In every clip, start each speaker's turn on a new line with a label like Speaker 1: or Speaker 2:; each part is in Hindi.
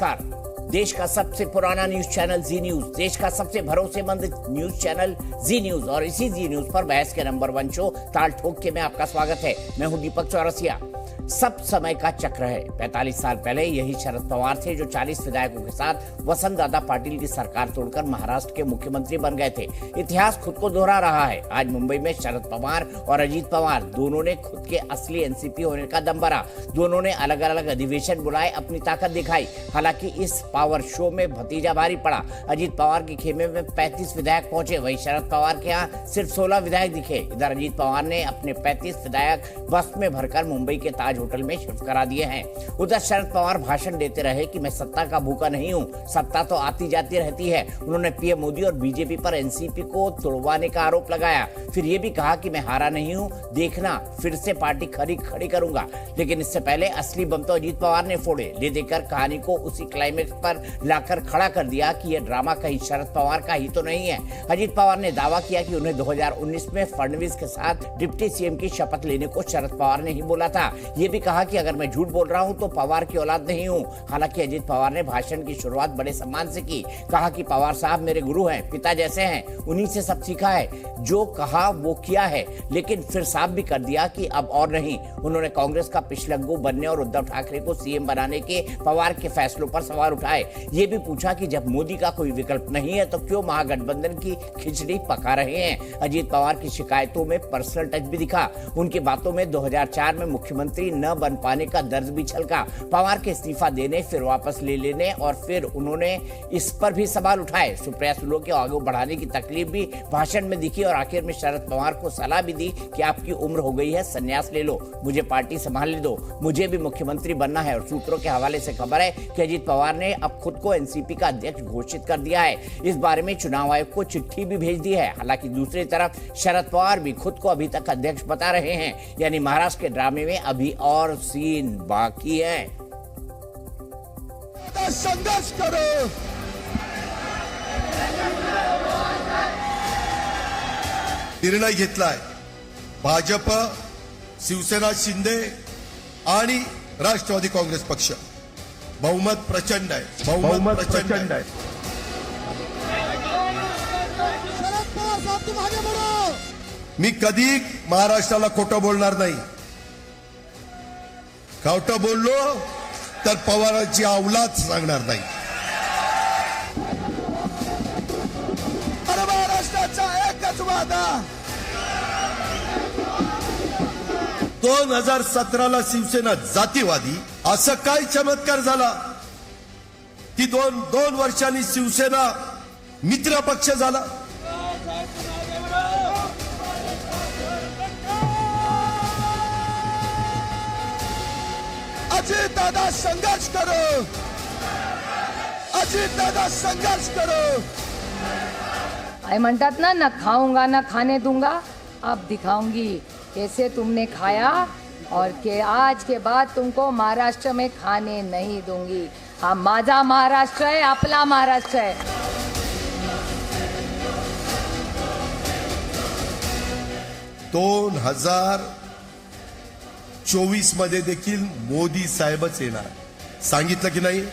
Speaker 1: नमस्कार। देश का सबसे पुराना न्यूज चैनल जी न्यूज, देश का सबसे भरोसेमंद न्यूज चैनल जी न्यूज और इसी जी न्यूज पर बहस के नंबर 1 शो ताल ठोक के में आपका स्वागत है। मैं हूं दीपक चौरसिया। सब समय का चक्र है। 45 साल पहले यही शरद पवार थे जो 40 विधायकों के साथ वसंत दादा पाटिल की सरकार तोड़कर महाराष्ट्र के मुख्यमंत्री बन गए थे। इतिहास खुद को दोहरा रहा है। आज मुंबई में शरद पवार और अजीत पवार दोनों ने खुद के असली एनसीपी होने का दम भरा। दोनों ने अलग अलग अधिवेशन बुलाए, अपनी ताकत दिखाई। हालांकि इस पावर शो में भतीजा भारी पड़ा। अजीत पवार के खेमे में 35 विधायक पहुंचे, वहीं शरद पवार के यहाँ सिर्फ 16 विधायक दिखे। इधर अजीत पवार ने अपने 35 विधायक बस में भरकर मुंबई के ताज होटल में शिफ्ट करा दिए हैं। उधर शरद पवार भाषण देते रहे कि मैं सत्ता का भूखा नहीं हूं, सत्ता तो आती जाती रहती है। उन्होंने पीएम मोदी और बीजेपी पर एनसीपी को तोड़वाने का आरोप लगाया। फिर यह भी कहा कि मैं हारा नहीं हूं, देखना फिर से पार्टी खड़ी करूंगा। लेकिन इससे पहले असली बम तो अजीत पवार ने फोड़े। ले देकर कहानी को उसी क्लाइमेक्स पर लाकर खड़ा कर दिया कि यह ड्रामा कहीं शरद पवार का ही तो नहीं है। अजीत पवार ने दावा किया कि उन्हें 2019 में फडणवीस के साथ डिप्टी सीएम की शपथ लेने को शरद पवार ने ही बोला था। ये भी कहा कि अगर मैं झूठ बोल रहा हूं तो पवार की औलाद नहीं हूं। हालांकि अजीत पवार ने भाषण की शुरुआत बड़े सम्मान से की। कहा कि पवार साहब मेरे गुरु हैं, पिता जैसे हैं, उन्हीं से सब सीखा है, जो कहा वो किया है। लेकिन फिर साफ भी कर दिया कि अब और नहीं। उन्होंने कांग्रेस का पिछलग्गू बनने और उद्धव ठाकरे को सीएम बनाने के पवार के फैसलों पर सवाल उठाए। ये भी पूछा कि जब मोदी का कोई विकल्प नहीं है तो क्यों महागठबंधन की खिचड़ी पका रहे हैं। अजीत पवार की शिकायतों में पर्सनल टच भी दिखा। उनकी बातों में 2004 में मुख्यमंत्री न बन पाने का दर्द भी छलका। पवार के इस्तीफा देने, फिर वापस ले लेने और फिर उन्होंने इस पर भी सवाल उठाए। सुप्रिया सुले को आगे बढ़ाने की तकलीफ भी भाषण में दिखी और आखिर में शरद पवार को सलाह भी दी कि आपकी उम्र हो गई है, संन्यास ले लो, मुझे पार्टी संभालने दो, मुझे भी मुख्यमंत्री बनना है। और सूत्रों के हवाले से खबर है कि अजीत पवार ने अब खुद को एनसीपी का अध्यक्ष घोषित कर दिया है। इस बारे में चुनाव आयोग को चिट्ठी भी भेज दी है। हालांकि दूसरी तरफ शरद पवार भी खुद को अभी तक अध्यक्ष बता रहे हैं। यानी महाराष्ट्र के ड्रामे में अभी और सीन बाकी है।
Speaker 2: संघर्ष करो, निर्णय घेतलाय भाजप, शिवसेना, शिंदे आणि राष्ट्रवादी काँग्रेस पक्ष बहुमत प्रचंड आहे, बहुमत प्रचंड आहे। शरद पवार साहब तुम आगे बढ़ो। मी कधी महाराष्ट्राला खोटं बोलणार नाही। खोटं बोललो तर पवारांची औलाद सांगणार नाही। अरे महाराष्ट्राचा एकच वादा, 2017ला शिवसेना जातीवादी, असं काय चमत्कार झाला की दोन वर्षांनी शिवसेना मित्र पक्ष झाला। अजीत दादा संघर्ष करो, अजीत दादा संघर्ष करो।
Speaker 3: आई म्हणतात ना खाऊंगा ना खाने दूंगा, अब दिखाऊंगी कैसे तुमने खाया और कि आज के बाद तुमको महाराष्ट्र में खाने नहीं दूंगी। हा माझा महाराष्ट्र है, आपला महाराष्ट्र है।
Speaker 2: 2024 मध्ये देखील मोदी साहेबच येणार, सांगितलं की नाही।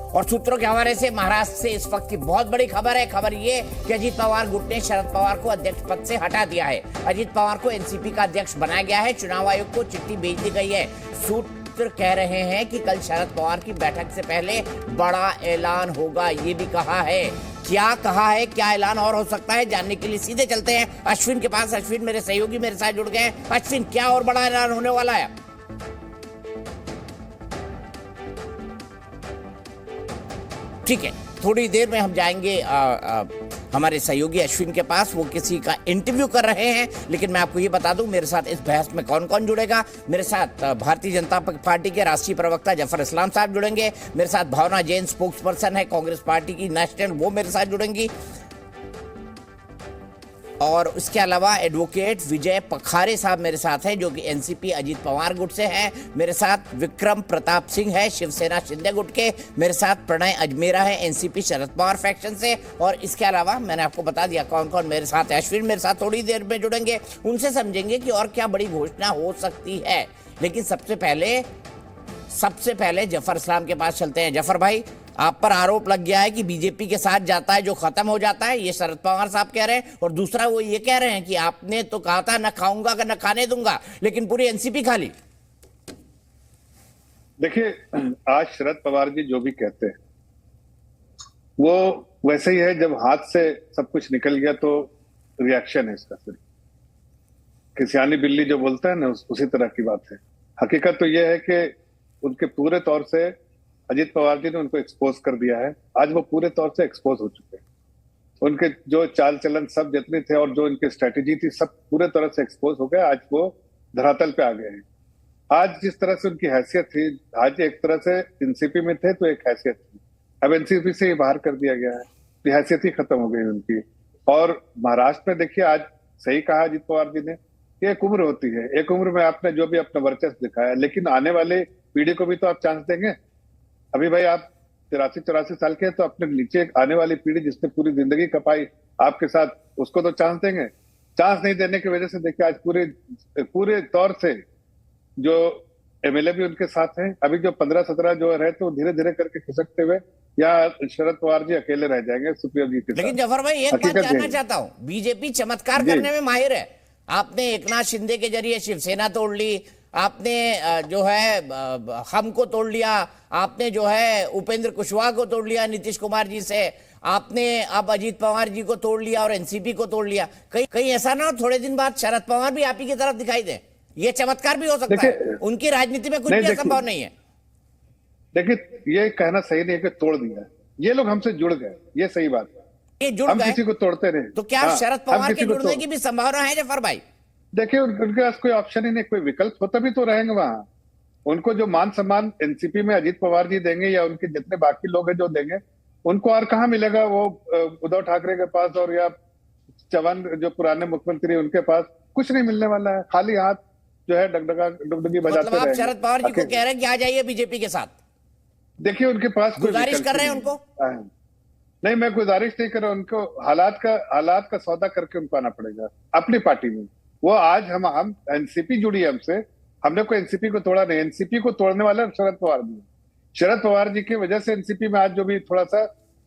Speaker 1: और सूत्रों के हवाले से महाराष्ट्र से इस वक्त की बहुत बड़ी खबर है। खबर ये कि अजीत पवार गुट ने शरद पवार को अध्यक्ष पद से हटा दिया है। अजीत पवार को एनसीपी का अध्यक्ष बनाया गया है। चुनाव आयोग को चिट्ठी भेज दी गई है। सूत्र कह रहे हैं कि कल शरद पवार की बैठक से पहले बड़ा ऐलान होगा। ये भी कहा है। क्या कहा है, क्या ऐलान और हो सकता है, जानने के लिए सीधे चलते हैं अश्विन के पास। अश्विन मेरे सहयोगी मेरे साथ जुड़ गए हैं। अश्विन, क्या और बड़ा ऐलान होने वाला है? ठीक है, थोड़ी देर में हम जाएंगे हमारे सहयोगी अश्विन के पास। वो किसी का इंटरव्यू कर रहे हैं। लेकिन मैं आपको ये बता दूं, मेरे साथ इस बहस में कौन कौन जुड़ेगा। मेरे साथ भारतीय जनता पार्टी के राष्ट्रीय प्रवक्ता जफर इस्लाम साहब जुड़ेंगे। मेरे साथ भावना जैन स्पोक्स पर्सन है कांग्रेस पार्टी की नेशनल, वो मेरे साथ जुड़ेंगी। और उसके अलावा एडवोकेट विजय पखारे साहब मेरे साथ हैं, जो कि एनसीपी अजीत पवार गुट से हैं। मेरे साथ विक्रम प्रताप सिंह है शिवसेना शिंदे गुट के। मेरे साथ प्रणय अजमेरा है एनसीपी शरद पवार फैक्शन से। और इसके अलावा मैंने आपको बता दिया कौन कौन मेरे साथ है। अश्विन मेरे साथ थोड़ी देर में जुड़ेंगे, उनसे समझेंगे कि और क्या बड़ी घोषणा हो सकती है। लेकिन सबसे पहले जफर इस्लाम के पास चलते हैं। जफर भाई, आप पर आरोप लग गया है कि बीजेपी के साथ जाता है जो खत्म हो जाता है, ये शरद पवार साहब कह रहे हैं। और दूसरा वो ये कह रहे हैं कि आपने तो कहा था न खाऊंगा न खाने दूंगा, लेकिन पूरी एनसीपी खा ली।
Speaker 4: देखिए, आज शरद पवार जी जो भी कहते हैं वो वैसे ही है। जब हाथ से सब कुछ निकल गया तो रिएक्शन है इसका। सिर्फ किसियानी बिल्ली जो बोलता है ना, उसी तरह की बात है। हकीकत तो यह है कि उनके पूरे तौर से अजीत पवार जी ने उनको एक्सपोज कर दिया है। आज वो पूरे तौर से एक्सपोज हो चुके हैं। उनके जो चाल चलन सब जितने थे और जो उनकी स्ट्रेटेजी थी सब पूरे तरह से एक्सपोज हो गए। आज वो धरातल पे आ गए हैं। आज जिस तरह से उनकी हैसियत थी, आज एक तरह से एनसीपी में थे तो एक हैसियत थी, अब एनसीपी से ही बाहर कर दिया गया है, तो हैसियत ही खत्म हो गई उनकी। और महाराष्ट्र में देखिए, आज सही कहा अजीत पवार जी ने कि एक उम्र होती है, एक उम्र में आपने जो भी अपना वर्चस्व दिखाया, लेकिन आने वाले पीढ़ी को भी तो आप चांस देंगे। अभी भाई आप 83-84 साल के हैं, तो अपने नीचे आने वाली पीढ़ी जिसने पूरी जिंदगी कपाई आपके साथ, उसको तो चांस देंगे। चांस नहीं देने की वजह से देखिए आज पूरे तौर से जो एमएलए भी उनके साथ हैं। अभी जो 15-17 जो रहे तो धीरे धीरे करके खिसकते हुए या शरद पवार जी अकेले रह जाएंगे सुप्रिया जी के साथ।
Speaker 1: लेकिन जफर भाई, एक बात जानना चाहता हूँ, बीजेपी चमत्कार करने में माहिर है। आपने एकनाथ शिंदे के जरिए शिवसेना तोड़ ली, आपने जो है हमको तोड़ लिया, आपने जो है उपेंद्र कुशवाहा को तोड़ लिया नीतीश कुमार जी से, आपने अब अजीत पवार जी को तोड़ लिया और एनसीपी को तोड़ लिया। कहीं ऐसा ना हो थोड़े दिन बाद शरद पवार भी आप ही की तरफ दिखाई दे। ये चमत्कार भी हो सकता है। उनकी राजनीति में कुछ भी असंभव नहीं है।
Speaker 4: देखिए, ये कहना सही नहीं है कि तोड़ दिया, ये लोग हमसे जुड़ गए, ये सही बात है।
Speaker 1: ये जुड़
Speaker 4: हम
Speaker 1: गए,
Speaker 4: किसी को तोड़ते रहे
Speaker 1: तो क्या शरद पवार के जुड़ने की भी संभावना है जफर भाई?
Speaker 4: देखिए, उनके पास कोई ऑप्शन ही नहीं, कोई विकल्प होता भी तो रहेंगे वहां। उनको जो मान सम्मान एनसीपी में अजीत पवार जी देंगे या उनके जितने बाकी लोग हैं जो देंगे, उनको और कहाँ मिलेगा? वो उद्धव ठाकरे के पास और या चौहान जो पुराने मुख्यमंत्री उनके पास कुछ नहीं मिलने वाला है। खाली हाथ जो है डगडगी बजाते
Speaker 1: मतलब आप शरद पवार जी को कह रहे हैं कि आ जाइए बीजेपी के साथ?
Speaker 4: देखिए, उनके पास
Speaker 1: गुजारिश कर रहे हैं उनको?
Speaker 4: नहीं, मैं गुजारिश नहीं कर रहा। उनको हालात का सौदा करके उनको आना पड़ेगा अपनी पार्टी में। वो आज हम एनसीपी जुड़ी है हमसे, हमने कोई एनसीपी को तोड़ा नहीं। एनसीपी को तोड़ने वाला शरद पवार जी। शरद पवार जी की वजह से एनसीपी में आज जो भी थोड़ा सा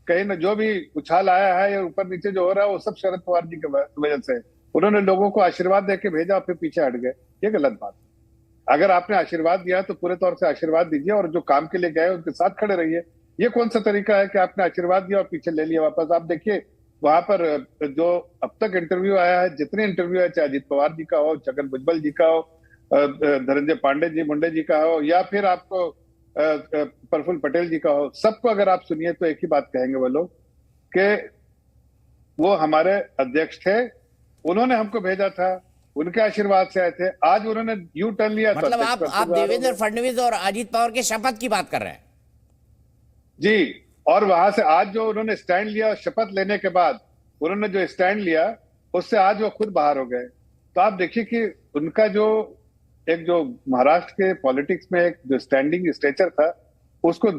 Speaker 4: कहीं ना जो भी उछाल आया है या ऊपर नीचे जो हो रहा है, वो सब शरद पवार जी की वजह से। उन्होंने लोगों को आशीर्वाद देके भेजा, फिर पीछे हट गए, ये गलत बात है। अगर आपने आशीर्वाद दिया तो पूरे तौर से आशीर्वाद दीजिए और जो काम के लिए गए उनके साथ खड़े रहिए। ये कौन सा तरीका है कि आपने आशीर्वाद दिया और पीछे ले लिया वापस? आप देखिए, वहां पर जो अब तक इंटरव्यू आया है, जितने इंटरव्यू है, चाहे अजीत पवार जी का हो, छगन भुजबल जी का हो, धनंजय पांडे जी मुंडे जी का हो, या फिर आपको प्रफुल्ल पटेल जी का हो, सबको अगर आप सुनिए तो एक ही बात कहेंगे वो लोग कि वो हमारे अध्यक्ष थे, उन्होंने हमको भेजा था, उनके आशीर्वाद से आए थे। आज उन्होंने यू टर्न लिया।
Speaker 1: मतलब आप देवेंद्र फडणवीस और अजीत पवार के शपथ की बात कर रहे हैं?
Speaker 4: जी, और वहां से आज जो उन्होंने स्टैंड लिया, शपथ लेने के बाद उन्होंने जो स्टैंड लिया, उससे आज वो खुद बाहर हो गए। तो आप देखिए कि उनका जो महाराष्ट्र के पॉलिटिक्स में एक जो स्टैंडिंग स्टेचर था, उसको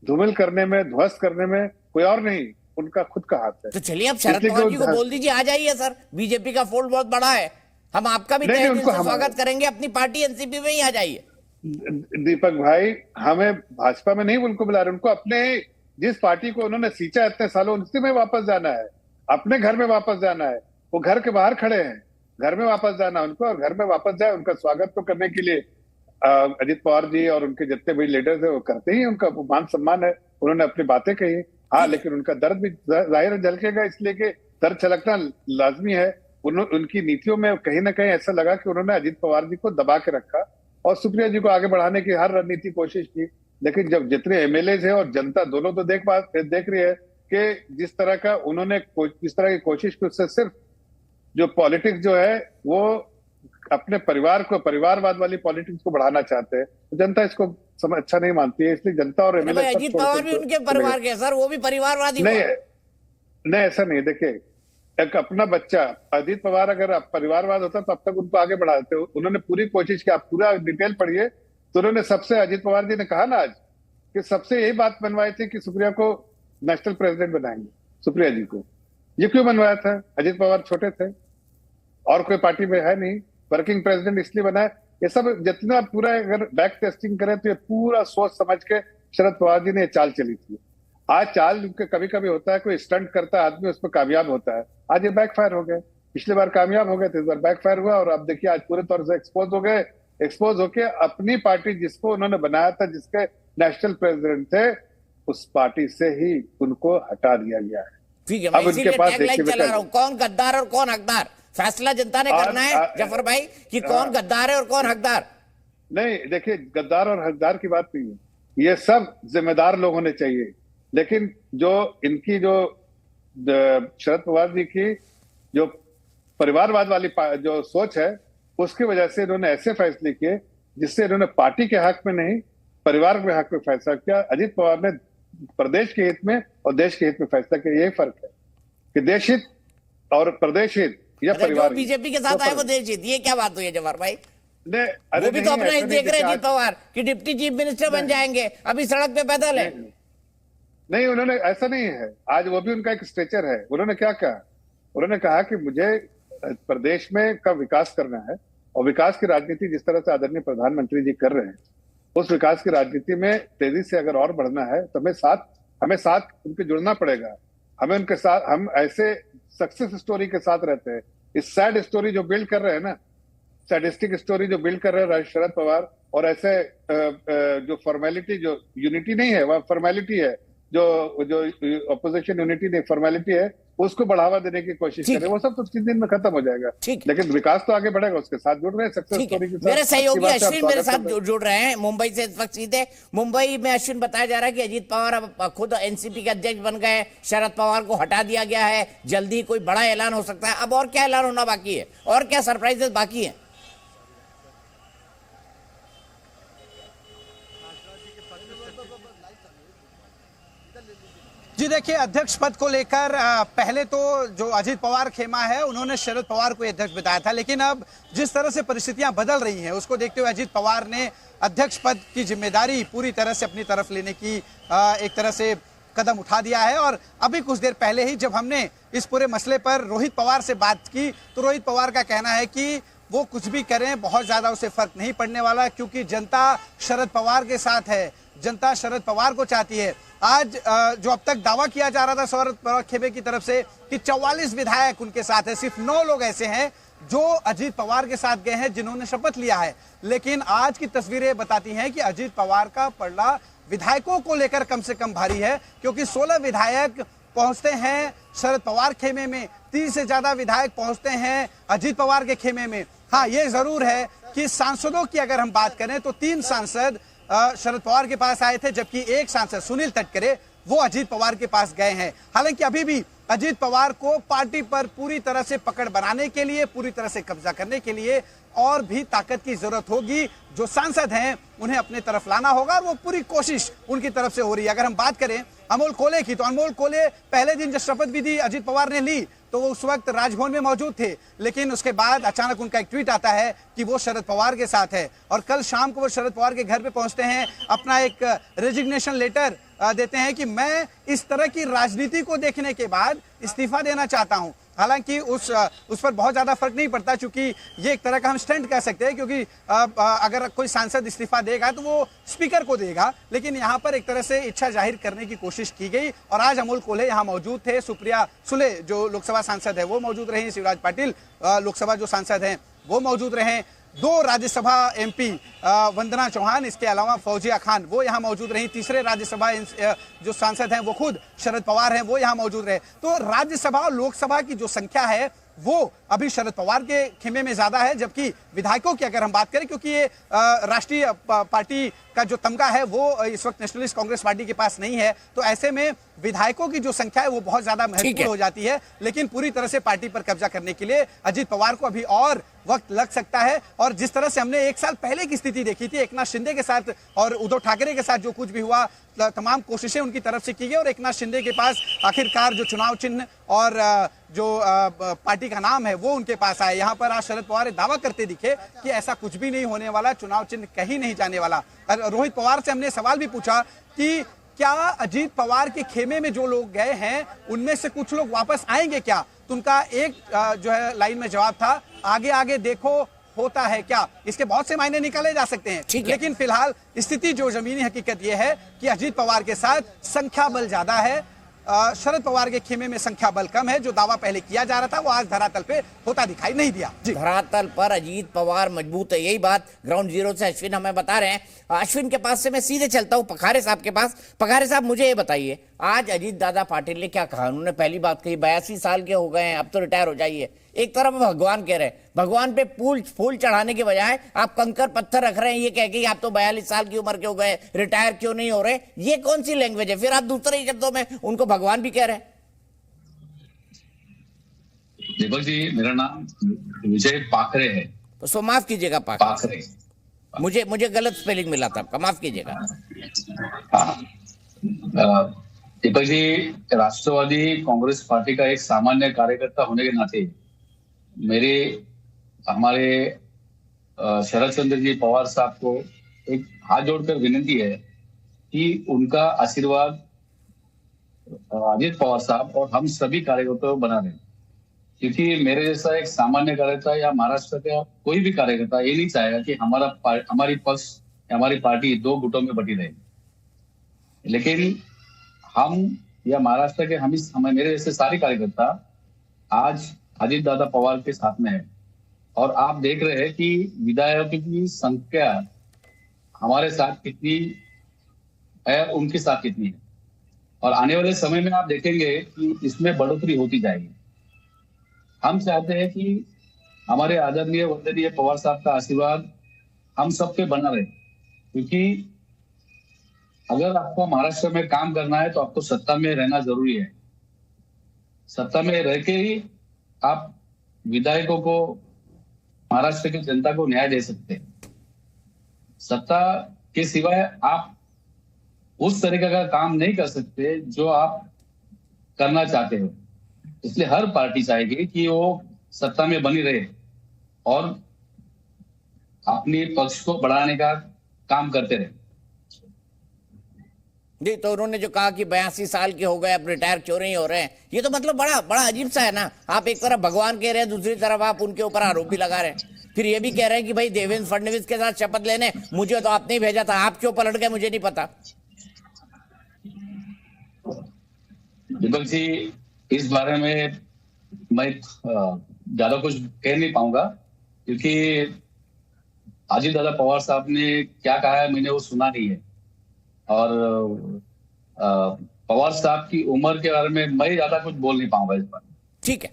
Speaker 4: धूमिल करने में, ध्वस्त करने में कोई और नहीं, उनका खुद का हाथ है।
Speaker 1: तो चलिए अब शरद पवार जी को बोल दीजिए आ जाइए सर, बीजेपी का फोल्ड बहुत बड़ा है, हम आपका भी तहे दिल से स्वागत करेंगे, अपनी पार्टी एनसीपी में ही आ जाइए।
Speaker 4: दीपक भाई, हमें भाजपा में नहीं उनको बुला रहे, उनको अपने जिस पार्टी को उन्होंने सींचा इतने सालों, उसी में वापस जाना है, अपने घर में वापस जाना है। वो घर के बाहर खड़े हैं, घर में वापस जाना उनको, और घर में वापस जाए। उनका स्वागत तो करने के लिए अजीत पवार जी और उनके जितने भी लीडर्स है वो करते ही, उनका मान सम्मान है, उन्होंने अपनी बातें कही। हाँ, लेकिन उनका दर्द भी जाहिर झलकेगा, इसलिए कि दर्द छलकना लाजमी है। उनकी नीतियों में कहीं ना कहीं ऐसा लगा कि उन्होंने अजीत पवार जी को दबा के रखा और सुप्रिया जी को आगे बढ़ाने की हर रणनीति कोशिश की। लेकिन जब जितने एमएलए है और जनता दोनों तो देख रही है कि जिस तरह का उन्होंने जिस तरह की कोशिश की, उससे सिर्फ जो पॉलिटिक्स जो है वो अपने परिवार को, परिवारवाद वाली पॉलिटिक्स को बढ़ाना चाहते हैं, तो जनता इसको अच्छा नहीं मानती है। इसलिए जनता और एमएलए,
Speaker 1: अजीत पवार भी उनके परिवार के सर, वो भी परिवारवादी
Speaker 4: नहीं, ऐसा नहीं। देखिए, एक अपना बच्चा, अजीत पवार अगर परिवारवाद होता तो अब तक उनको आगे बढ़ा देते। उन्होंने पूरी कोशिश की, आप पूरा डिटेल पढ़िए तो उन्होंने सबसे, अजीत पवार जी ने कहा ना आज कि सबसे यही बात बनवाई थी कि सुप्रिया को नेशनल प्रेसिडेंट बनाएंगे, सुप्रिया जी को। ये क्यों बनवाया था? अजीत पवार छोटे थे और कोई पार्टी में है नहीं, वर्किंग प्रेसिडेंट इसलिए बनाया। ये सब जितना पूरा अगर बैक टेस्टिंग करें तो ये पूरा सोच समझ के शरद पवार जी ने ये चाल चली थी। आज चाल कभी कभी होता है, कोई स्टंट करता है आदमी, उस पर कामयाब होता है। आज ये बैकफायर हो गए, पिछली बार कामयाब हो गए थे, इस बार बैकफायर हुआ और अब देखिए आज पूरे तौर से एक्सपोज हो गए। एक्सपोज होके अपनी पार्टी जिसको उन्होंने बनाया था, जिसके नेशनल प्रेसिडेंट थे, उस पार्टी से ही उनको हटा दिया गया है।
Speaker 1: ठीक है, मैं
Speaker 4: अब
Speaker 1: इसीलिए
Speaker 4: उनके पास
Speaker 1: टैगलाइन
Speaker 4: देखिए
Speaker 1: चला रहा हूं, कौन गद्दार और कौन हकदार, फैसला जनता ने करना है जफर भाई कि कौन गद्दार है और कौन हकदार।
Speaker 4: नहीं, देखिए गद्दार और हकदार की बात नहीं है, ये सब जिम्मेदार लोग होने चाहिए। लेकिन जो इनकी जो शरद पवार जी की जो परिवारवाद वाली जो सोच है, उसकी वजह से इन्होंने ऐसे फैसले किए जिससे इन्होंने पार्टी के हक में नहीं, परिवार के हक में फैसला किया। अजीत पवार ने प्रदेश के हित में और देश के हित में फैसला किया। यही फर्क है कि देश हित और प्रदेश हित या परिवार।
Speaker 1: बीजेपी के साथ आए वो देश हित, ये क्या बात हुई है जवाहर भाई? वो भी तो अपना हित देख रहे हैं अजीत पवार कि डिप्टी चीफ मिनिस्टर बन जाएंगे, अभी सड़क पे पैदल है।
Speaker 4: नहीं, उन्होंने ऐसा नहीं है। आज वो भी उनका एक स्ट्रेचर है। उन्होंने क्या कहा? उन्होंने कहा कि मुझे प्रदेश में का विकास करना है और विकास की राजनीति जिस तरह से आदरणीय प्रधानमंत्री जी कर रहे हैं, उस विकास की राजनीति में तेजी से अगर और बढ़ना है तो हमें साथ उनके जुड़ना पड़ेगा। हमें उनके साथ, हम ऐसे सक्सेस स्टोरी के साथ रहते हैं। इस सैड स्टोरी जो बिल्ड कर रहे हैं ना, सैडिस्टिक स्टोरी जो बिल्ड कर रहे हैं शरद पवार, और ऐसे जो फॉर्मेलिटी, जो यूनिटी नहीं है वह फॉर्मेलिटी है, जो अपोजिशन यूनिटी नहीं फॉर्मेलिटी है, उसको बढ़ावा देने की कोशिश करें, वो सब तो 3 दिन में खत्म हो जाएगा। लेकिन विकास तो आगे बढ़ेगा, उसके साथ जुड़ रहे हैं सक्सेस स्टोरी के साथ।
Speaker 1: मेरे सहयोगी अश्विन मेरे साथ जुड़ रहे हैं मुंबई से इस वक्त सीधे। मुंबई में अश्विन बताया जा रहा है कि अजीत पवार अब खुद एनसीपी के अध्यक्ष बन गए, शरद पवार को हटा दिया गया है, जल्दी कोई बड़ा ऐलान हो सकता है। अब और क्या ऐलान होना बाकी है और क्या सरप्राइजेस बाकी है?
Speaker 5: जी देखिए, अध्यक्ष पद को लेकर पहले तो जो अजीत पवार खेमा है उन्होंने शरद पवार को अध्यक्ष बताया था, लेकिन अब जिस तरह से परिस्थितियां बदल रही हैं उसको देखते हुए अजीत पवार ने अध्यक्ष पद की जिम्मेदारी पूरी तरह से अपनी तरफ लेने की एक तरह से कदम उठा दिया है। और अभी कुछ देर पहले ही जब हमने इस पूरे मसले पर रोहित पवार से बात की तो रोहित पवार का कहना है कि वो कुछ भी करें बहुत ज्यादा उसे फर्क नहीं पड़ने वाला, क्योंकि जनता शरद पवार के साथ है, जनता शरद पवार को चाहती है। आज जो अब तक दावा किया जा रहा था शरद पवार खेमे की तरफ से कि 44 विधायक उनके साथ है, सिर्फ 9 लोग ऐसे हैं जो अजीत पवार के साथ गए हैं, जिन्होंने शपथ लिया है। लेकिन आज की तस्वीरें बताती हैं कि अजीत पवार का पलड़ा विधायकों को लेकर कम से कम भारी है, क्योंकि 16 विधायक पहुंचते हैं शरद पवार खेमे में, 30 से ज्यादा विधायक पहुंचते हैं अजीत पवार के खेमे में। हाँ, ये जरूर है कि सांसदों की अगर हम बात करें तो 3 सांसद शरद पवार के पास आए थे, जबकि एक सांसद सुनील तटकरे वो अजीत पवार के पास गए हैं। हालांकि अभी भी अजीत पवार को पार्टी पर पूरी तरह से पकड़ बनाने के लिए, पूरी तरह से कब्जा करने के लिए और भी ताकत की जरूरत होगी। जो सांसद हैं उन्हें अपने तरफ लाना होगा और वो पूरी कोशिश उनकी तरफ से हो रही है। अगर हम बात करें अमोल कोले की, तो अमोल कोले पहले दिन जब शपथ विधि अजीत पवार ने ली तो वो उस वक्त राजभवन में मौजूद थे, लेकिन उसके बाद अचानक उनका एक ट्वीट आता है कि वो शरद पवार के साथ है और कल शाम को वो शरद पवार के घर पे पहुंचते हैं, अपना एक रेजिग्नेशन लेटर देते हैं कि मैं इस तरह की राजनीति को देखने के बाद इस्तीफा देना चाहता हूं। हालांकि उस पर बहुत ज्यादा फर्क नहीं पड़ता, क्योंकि ये एक तरह का हम स्टंट कह सकते हैं, क्योंकि अगर कोई सांसद इस्तीफा देगा तो वो स्पीकर को देगा, लेकिन यहाँ पर एक तरह से इच्छा जाहिर करने की कोशिश की गई। और आज अमोल कोल्हे यहाँ मौजूद थे, सुप्रिया सुले जो लोकसभा सांसद है वो मौजूद रहे, शिवराज पाटिल लोकसभा जो सांसद हैं वो मौजूद रहे, 2 राज्यसभा एमपी वंदना चौहान, इसके अलावा फौजिया खान वो यहाँ मौजूद रही, तीसरे राज्यसभा जो सांसद हैं वो खुद शरद पवार हैं वो यहाँ मौजूद रहे। तो राज्यसभा और लोकसभा की जो संख्या है वो अभी शरद पवार के खेमे में ज्यादा है, जबकि विधायकों की अगर हम बात करें, क्योंकि ये राष्ट्रीय पार्टी का जो तमगा है वो इस वक्त नेशनलिस्ट कांग्रेस पार्टी के पास नहीं है, तो ऐसे में विधायकों की जो संख्या है वो बहुत ज्यादा महत्वपूर्ण हो जाती है। लेकिन पूरी तरह से पार्टी पर कब्जा करने के लिए अजीत पवार को अभी और वक्त लग सकता है। और जिस तरह से हमने एक साल पहले की स्थिति देखी थी, एकनाथ शिंदे के साथ और उद्धव ठाकरे के साथ जो कुछ भी हुआ, तमाम कोशिशें उनकी तरफ से की गई और एकनाथ शिंदे के पास आखिरकार जो चुनाव चिन्ह और जो पार्टी का नाम है वो उनके पास आए। यहाँ पर आज शरद पवार दावा करते दिखे कि ऐसा कुछ भी नहीं होने वाला, चुनाव चिन्ह कहीं नहीं जाने वाला। रोहित पवार से हमने सवाल भी पूछा कि क्या अजीत पवार के खेमे में जो लोग गए हैं उनमें से कुछ लोग वापस आएंगे क्या, तो उनका एक जो है लाइन में जवाब था, आगे आगे देखो होता है क्या। इसके बहुत से मायने निकाले जा सकते हैं, लेकिन फिलहाल स्थिति जो जमीनी हकीकत यह है कि अजीत पवार के साथ संख्या बल ज्यादा है, शरद पवार के खेमे में संख्या बल कम है। जो दावा पहले किया जा रहा था वो आज धरातल पे होता दिखाई नहीं दिया।
Speaker 1: धरातल पर अजीत पवार मजबूत है, यही बात ग्राउंड जीरो से अश्विन हमें बता रहे हैं। अश्विन के पास से मैं सीधे चलता हूं पखारे साहब के पास। पखारे साहब, मुझे ये बताइए, आज अजीत दादा पाटिल ने क्या कहा? उन्होंने पहली बात कही 82 साल के हो गए हैं, अब तो रिटायर हो जाइए। एक तरफ भगवान कह रहे हैं, भगवान पे फूल चढ़ाने के बजाय आप कंकर पत्थर रख रहे हैं, ये कह के आप तो 42 साल की उम्र के हो गए, रिटायर क्यों नहीं हो रहे? ये कौन सी लैंग्वेज है? फिर आप दूसरे शब्दों में उनको भगवान भी कह रहे हैं।
Speaker 6: दीपक जी, मेरा नाम विजय पाखरे है।
Speaker 1: तो माफ कीजिएगा पाखरे, मुझे गलत स्पेलिंग मिला था, आपका माफ कीजिएगा।
Speaker 6: दीपक जी, राष्ट्रवादी कांग्रेस पार्टी का एक सामान्य कार्यकर्ता होने के नाते हमारे शरद चंद्र जी पवार साहब को एक हाथ जोड़कर विनती है कि उनका आशीर्वाद अजीत पवार साहब और हम सभी कार्यकर्ताओं को बना रहे, क्योंकि मेरे जैसा एक सामान्य कार्यकर्ता या महाराष्ट्र का कोई भी कार्यकर्ता ये नहीं चाहेगा कि हमारी पक्ष या हमारी पार्टी दो गुटों में बटी रहे। लेकिन हम या महाराष्ट्र के मेरे जैसे सारे कार्यकर्ता आज अजीत दादा पवार के साथ में है। और आप देख रहे हैं कि विधायकों की संख्या हमारे साथ कितनी है, उनके साथ कितनी है, और आने वाले समय में आप देखेंगे कि इसमें बढ़ोतरी होती जाएगी। हम चाहते हैं कि हमारे आदरणीय वंदनीय पवार साहब का आशीर्वाद हम सब पे बना रहे, क्योंकि अगर आपको महाराष्ट्र में काम करना है तो आपको सत्ता में रहना जरूरी है। सत्ता में रह के ही आप विधायकों को, महाराष्ट्र की जनता को न्याय दे सकते हैं। सत्ता के सिवाय आप उस तरीके का काम नहीं कर सकते जो आप करना चाहते हो। इसलिए हर पार्टी चाहेगी कि वो सत्ता में बनी रहे और अपने पक्ष को बढ़ाने का काम करते रहे।
Speaker 1: जी, तो उन्होंने जो कहा कि 82 साल के हो गए, अब रिटायर क्यों नहीं हो रहे हैं, ये तो मतलब बड़ा अजीब सा है ना। आप एक तरफ भगवान कह रहे हैं, दूसरी तरफ आप उनके ऊपर आरोप भी लगा रहे हैं। फिर ये भी कह रहे हैं कि भाई देवेंद्र फडणवीस के साथ शपथ लेने मुझे तो आपने ही भेजा था, आप क्यों पलट गए मुझे नहीं पता।
Speaker 6: दीपक जी, इस बारे में मैं ज्यादा कुछ कह नहीं पाऊंगा, क्योंकि अजीत दादा पवार साहब ने क्या कहा है मैंने वो सुना नहीं है। और पवार साहब की उम्र के बारे में मैं ज्यादा कुछ बोल नहीं पाऊंगा इस बार।
Speaker 1: ठीक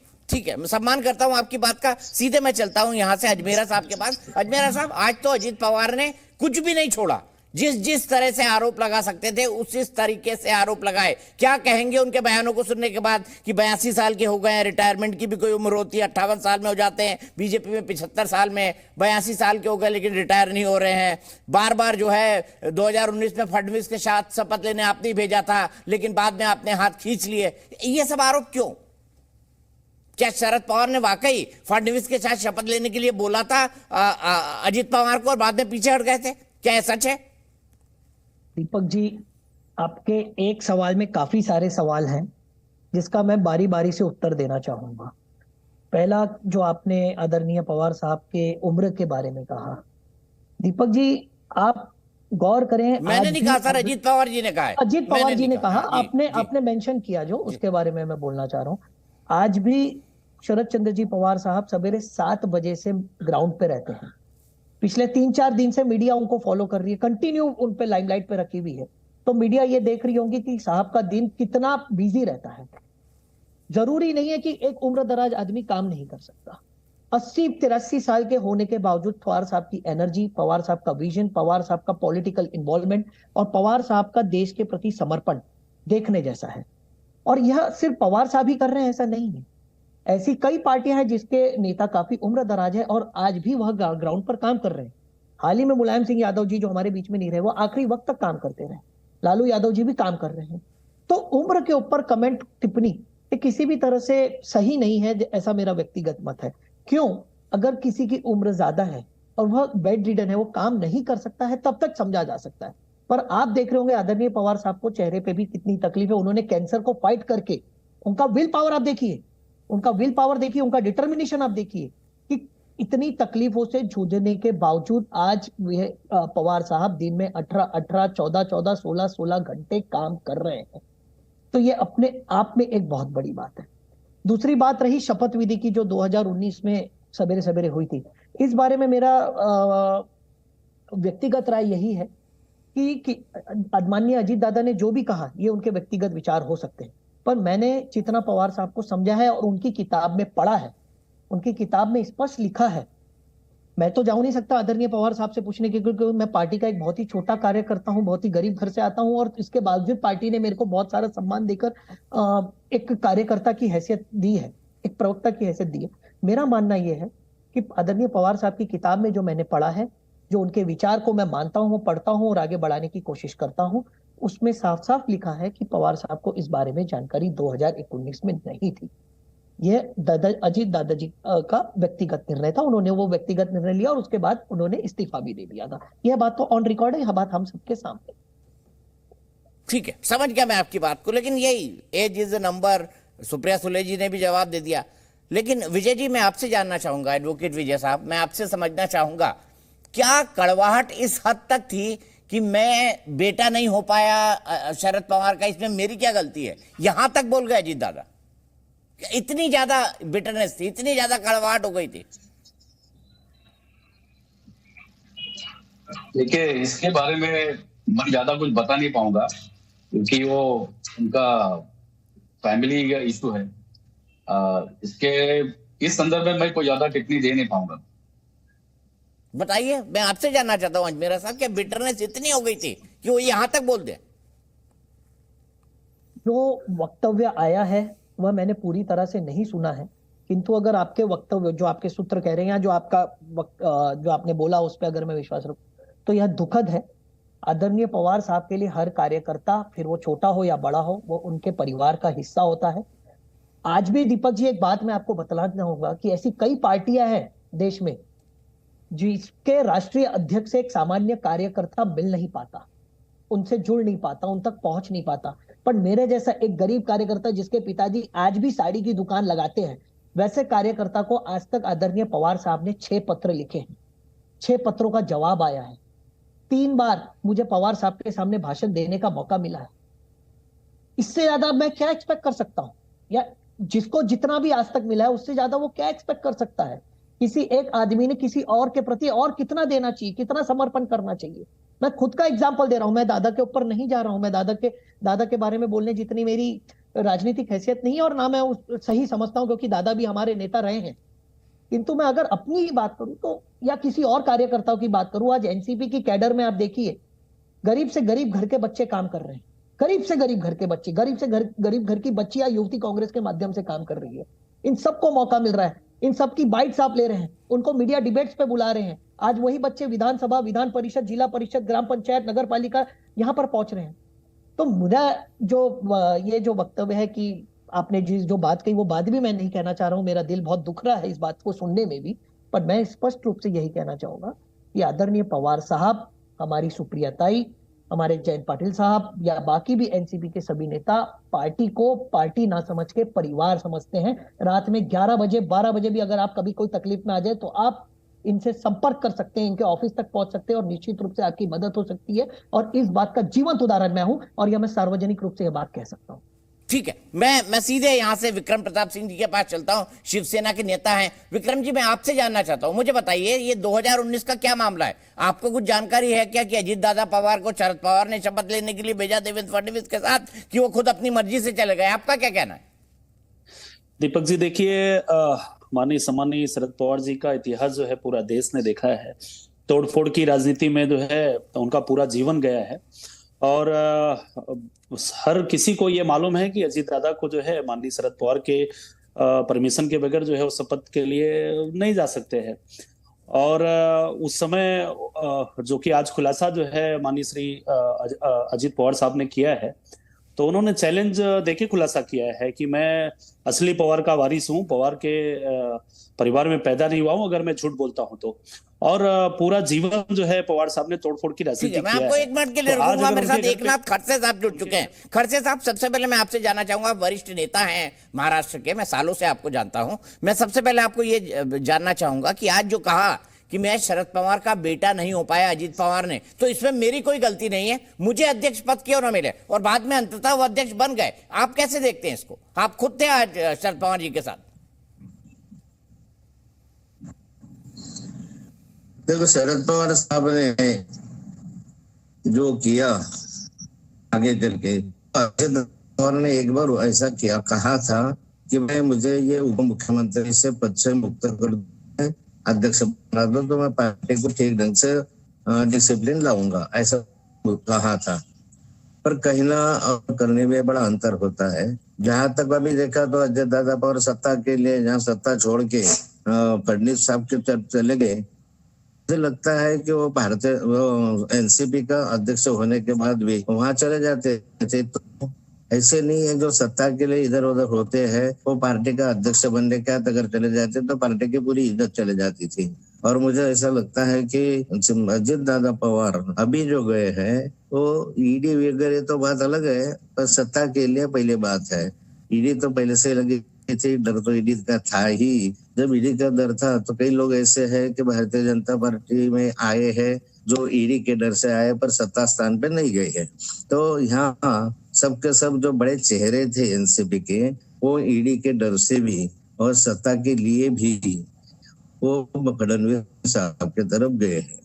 Speaker 1: है, मैं सम्मान करता हूं आपकी बात का। सीधे मैं चलता हूं यहां से अजमेरा साहब के पास। अजमेरा साहब, आज तो अजीत पवार ने कुछ भी नहीं छोड़ा, जिस तरह से आरोप लगा सकते थे उस तरीके से आरोप लगाए। क्या कहेंगे उनके बयानों को सुनने के बाद कि 82 साल के हो गए हैं, रिटायरमेंट की भी कोई उम्र होती है, 58 साल में हो जाते हैं, बीजेपी में 75 साल में, 82 साल के हो गए लेकिन रिटायर नहीं हो रहे हैं। बार बार जो है 2019 में फडणवीस के साथ शपथ लेने आपने ही भेजा था, लेकिन बाद में आपने हाथ खींच लिए। ये सब आरोप क्यों? क्या शरद पवार ने वाकई फडणवीस के साथ शपथ लेने के लिए बोला था अजीत पवार को और बाद में पीछे हट गए थे? क्या ऐसा सच है?
Speaker 7: दीपक जी, आपके एक सवाल में काफी सारे सवाल हैं जिसका मैं बारी बारी से उत्तर देना चाहूंगा। पहला, जो आपने आदरणीय पवार साहब के उम्र के बारे में कहा, दीपक जी आप गौर करें।
Speaker 1: मैंने नहीं कहा सर, अजीत पवार जी ने कहा है।
Speaker 7: अजीत पवार जी ने कहा, आपने मेंशन किया जो, उसके बारे में मैं बोलना चाह रहा हूँ। आज भी शरद चंद्र जी पवार साहब सवेरे 7 बजे से ग्राउंड पे रहते हैं। पिछले 3-4 दिन से मीडिया उनको फॉलो कर रही है, कंटिन्यू उन पे लाइमलाइट पे रखी हुई है, तो मीडिया ये देख रही होगी कि साहब का दिन कितना बिजी रहता है। जरूरी नहीं है कि एक उम्र दराज आदमी काम नहीं कर सकता। 80-83 साल के होने के बावजूद पवार साहब की एनर्जी, पवार साहब का विजन, पवार साहब का पॉलिटिकल इन्वॉल्वमेंट और पवार साहब का देश के प्रति समर्पण देखने जैसा है। और यह सिर्फ पवार साहब ही कर रहे हैं ऐसा नहीं है, ऐसी कई पार्टियां हैं जिसके नेता काफी उम्र दराज है और आज भी वह ग्राउंड पर काम कर रहे हैं। हाल ही में मुलायम सिंह यादव जी जो हमारे बीच में नहीं रहे, वो आखिरी वक्त तक काम करते रहे। लालू यादव जी भी काम कर रहे हैं। तो उम्र के ऊपर कमेंट, टिप्पणी ये किसी भी तरह से सही नहीं है, ऐसा मेरा व्यक्तिगत मत है। क्यों? अगर किसी की उम्र ज्यादा है और वह बेड रिडन है, वो काम नहीं कर सकता है, तब तक समझा जा सकता है। पर आप देख रहे होंगे आदरणीय पवार साहब को चेहरे पे भी कितनी तकलीफ है। उन्होंने कैंसर को फाइट करके, उनका विल पावर आप देखिए, उनका विल पावर देखिए, उनका डिटर्मिनेशन आप देखिए कि इतनी तकलीफों से जूझने के बावजूद आज पवार साहब दिन में 18, 14, 16 घंटे काम कर रहे हैं। तो ये अपने आप में एक बहुत बड़ी बात है। दूसरी बात रही शपथ विधि की जो 2019 में सवेरे सवेरे हुई थी। इस बारे में मेरा व्यक्तिगत राय यही है कि माननीय अजीत दादा ने जो भी कहा ये उनके व्यक्तिगत विचार हो सकते हैं, पर मैंने जितना पवार साहब को समझा है और उनकी किताब में पढ़ा है, उनकी किताब में स्पष्ट लिखा है। मैं तो जाऊं नहीं सकता आदरणीय पवार साहब से पूछने के, क्योंकि मैं पार्टी का एक बहुत ही छोटा कार्यकर्ता हूं, बहुत ही गरीब घर से आता हूं और इसके बावजूद पार्टी ने मेरे को बहुत सारा सम्मान देकर एक कार्यकर्ता की हैसियत दी है, एक प्रवक्ता की हैसियत दी है। मेरा मानना यह है कि आदरणीय पवार साहब की किताब में जो मैंने पढ़ा है, जो उनके विचार को मैं मानता हूं, पढ़ता हूं और आगे बढ़ाने की कोशिश करता हूं, उसमें साफ साफ लिखा है कि पवार साहब को इस बारे में जानकारी 2019 में नहीं थी। यह अजीत दादाजी का व्यक्तिगत निर्णय था, उन्होंने वो व्यक्तिगत निर्णय लिया और उसके बाद उन्होंने इस्तीफा भी दे दिया था। यह बात तो ऑन रिकॉर्ड है, यह बात हम सबके सामने।
Speaker 1: ठीक है, समझ गया मैं आपकी बात को, लेकिन यही age is a number, Supriya Sule ji ने भी जवाब दे दिया। लेकिन विजय जी, मैं आपसे जानना चाहूंगा, एडवोकेट विजय साहब, मैं आपसे समझना चाहूंगा, क्या कड़वाहट इस हद तक थी कि मैं बेटा नहीं हो पाया शरद पवार का, इसमें मेरी क्या गलती है, यहां तक बोल गए अजीत दादा? इतनी ज्यादा बिटरनेस थी, इतनी ज्यादा कड़वाहट हो गई थी?
Speaker 6: देखिए, इसके बारे में मैं ज्यादा कुछ बता नहीं पाऊंगा क्योंकि वो उनका फैमिली का इशू है। इसके इस संदर्भ में मैं कोई ज्यादा टिप्पणी दे नहीं पाऊंगा।
Speaker 1: बताइए, मैं आपसे जानना चाहता हूं अजमेरा साहब, क्या बिटरनेस इतनी हो गई थी कि वो यहां तक बोल दे?
Speaker 7: जो वक्तव्य आया है वह मैंने पूरी तरह से नहीं सुना है, किंतु अगर आपके वक्तव्य, जो आपके सूत्र कह रहे हैं या जो जो आपने बोला उस पर अगर मैं विश्वास रखूं तो यह दुखद है। आदरणीय पवार साहब के लिए हर कार्यकर्ता, फिर वो छोटा हो या बड़ा हो, वो उनके परिवार का हिस्सा होता है। आज भी दीपक जी एक बात मैं आपको बतलाना होगा कि ऐसी कई पार्टियां हैं देश में जिसके राष्ट्रीय अध्यक्ष से एक सामान्य कार्यकर्ता मिल नहीं पाता, उनसे जुड़ नहीं पाता, उन तक पहुंच नहीं पाता। पर मेरे जैसा एक गरीब कार्यकर्ता जिसके पिताजी आज भी साड़ी की दुकान लगाते हैं, वैसे कार्यकर्ता को आज तक आदरणीय पवार साहब ने 6 पत्र लिखे हैं, 6 पत्रों का जवाब आया है। 3 बार मुझे पवार साहब के सामने भाषण देने का मौका मिला है। इससे ज्यादा मैं क्या एक्सपेक्ट कर सकता हूं, या जिसको जितना भी आज तक मिला है उससे ज्यादा वो क्या एक्सपेक्ट कर सकता है? किसी एक आदमी ने किसी और के प्रति और कितना देना चाहिए, कितना समर्पण करना चाहिए? मैं खुद का एग्जाम्पल दे रहा हूं, मैं दादा के ऊपर नहीं जा रहा हूं, मैं दादा के बारे में बोलने जितनी मेरी राजनीतिक हैसियत नहीं है और ना मैं सही समझता हूं, क्योंकि दादा भी हमारे नेता रहे हैं। किंतु मैं अगर अपनी ही बात करूं तो, या किसी और कार्यकर्ताओं की बात करूं, आज एनसीपी की कैडर में आप देखिए, गरीब से गरीब घर के बच्चे काम कर रहे हैं, गरीब से गरीब घर के बच्चे, गरीब घर की बच्चियां युवती कांग्रेस के माध्यम से काम कर रही है। इन सबको मौका मिल रहा है, इन सबकी बाइट्स आप ले रहे हैं, उनको मीडिया डिबेट्स पे बुला रहे हैं। आज वही बच्चे विधानसभा, विधान परिषद, जिला परिषद, ग्राम पंचायत, नगर पालिका यहां पर पहुंच रहे हैं। तो मुझे ये जो वक्तव्य है कि आपने जो बात कही, वो बात भी मैं नहीं कहना चाह रहा हूं, मेरा दिल बहुत दुख रहा है इस बात को सुनने में भी, पर मैं स्पष्ट रूप से यही कहना चाहूंगा कि आदरणीय पवार साहब, हमारी सुप्रिया ताई, हमारे जयंत पाटिल साहब या बाकी भी एनसीपी के सभी नेता पार्टी को पार्टी ना समझ के परिवार समझते हैं। रात में 11 बजे 12 बजे भी अगर आप कभी कोई तकलीफ में आ जाए तो आप इनसे संपर्क कर सकते हैं, इनके ऑफिस तक पहुंच सकते हैं और निश्चित रूप से आपकी मदद हो सकती है। और इस बात का जीवंत उदाहरण मैं हूं और यह मैं सार्वजनिक रूप से यह बात कह सकता हूं।
Speaker 1: ठीक है, मैं सीधे यहां से विक्रम प्रताप सिंह जी के पास चलता हूं, शिवसेना के नेता हैं। विक्रम जी, मैं आपसे जानना चाहता हूं, मुझे बताइए ये 2019 का क्या मामला है? आपको कुछ जानकारी है क्या कि अजीत दादा पवार को शरद पवार ने शपथ लेने के लिए भेजा देवेंद्र फडणवीस के साथ, कि वो खुद अपनी मर्जी से चले गए? आपका क्या कहना है?
Speaker 8: दीपक जी, देखिए माननीय सम्माननीय शरद पवार जी का इतिहास जो है पूरा देश ने देखा है। तोड़फोड़ की राजनीति में जो है उनका पूरा जीवन गया है और हर किसी को ये मालूम है कि अजीत दादा को जो है माननीय शरद पवार के परमिशन के बगैर जो है वो शपथ के लिए नहीं जा सकते हैं। और उस समय जो कि आज खुलासा जो है माननीय श्री अजीत पवार साहब ने किया है, तो उन्होंने चैलेंज देके खुलासा किया है कि मैं असली पवार का वारिस हूं, पवार के परिवार में पैदा नहीं हुआ हूं अगर मैं झूठ बोलता हूं तो। और पूरा जीवन जो है पवार साहब ने तोड़फोड़ की राजनीति किया है।
Speaker 1: मैं आपको एक मिनट के लिए रुकूंगा, मेरे साथ एकनाथ खड़से साहब जुड़ चुके हैं। खड़से साहब, सबसे पहले मैं आपसे जानना चाहूंगा, आप वरिष्ठ नेता हैं महाराष्ट्र के, मैं सालों से आपको जानता हूं। मैं सबसे पहले आपको ये जानना चाहूंगा कि आज जो कहा कि मैं शरद पवार का बेटा नहीं हो पाया अजीत पवार ने, तो इसमें मेरी कोई गलती नहीं है, मुझे अध्यक्ष पद क्यों ना मिले, और बाद में अंततः वो अध्यक्ष बन गए। आप कैसे देखते हैं इसको? आप खुद थे आज शरद पवार जी के साथ।
Speaker 9: देखो, शरद पवार साहब ने जो किया आगे चल के, अजित पवार ने एक बार ऐसा किया, कहा था कि मैं मुझे ये उप मुख्यमंत्री से पद से मुक्त कर दूं, अध्यक्ष बना दो तो मैं पार्टी को ठीक ढंग से डिसिप्लिन लाऊंगा, ऐसा कहा था। पर कहीं ना करने में बड़ा अंतर होता है। जहां तक अभी देखा तो अजय दादा पवार सत्ता के लिए जहाँ सत्ता छोड़ के फडणवीस साहब के तरफ चले गए, मुझे लगता है कि वो एनसीपी का अध्यक्ष होने के बाद भी वहां चले जाते थे। तो ऐसे नहीं है जो सत्ता के लिए इधर उधर होते हैं वो पार्टी का अध्यक्ष बनने के बाद अगर चले जाते तो पार्टी की पूरी इज्जत चले जाती थी। और मुझे ऐसा लगता है कि अजित दादा पवार अभी जो गए हैं वो ईडी वगैरह तो बात अलग है, पर सत्ता के लिए पहले बात है। ईडी तो पहले से लगी थी, डर तो ईडी का था ही। जब ईडी का डर था तो कई लोग ऐसे हैं कि भारतीय जनता पार्टी में आए हैं जो ईडी के डर से आए पर सत्ता स्थान पे नहीं गए हैं। तो यहाँ सबके सब जो बड़े चेहरे थे एनसीपी के, वो ईडी के डर से भी और सत्ता के लिए भी वो फडणवीस साहब की तरफ गए हैं।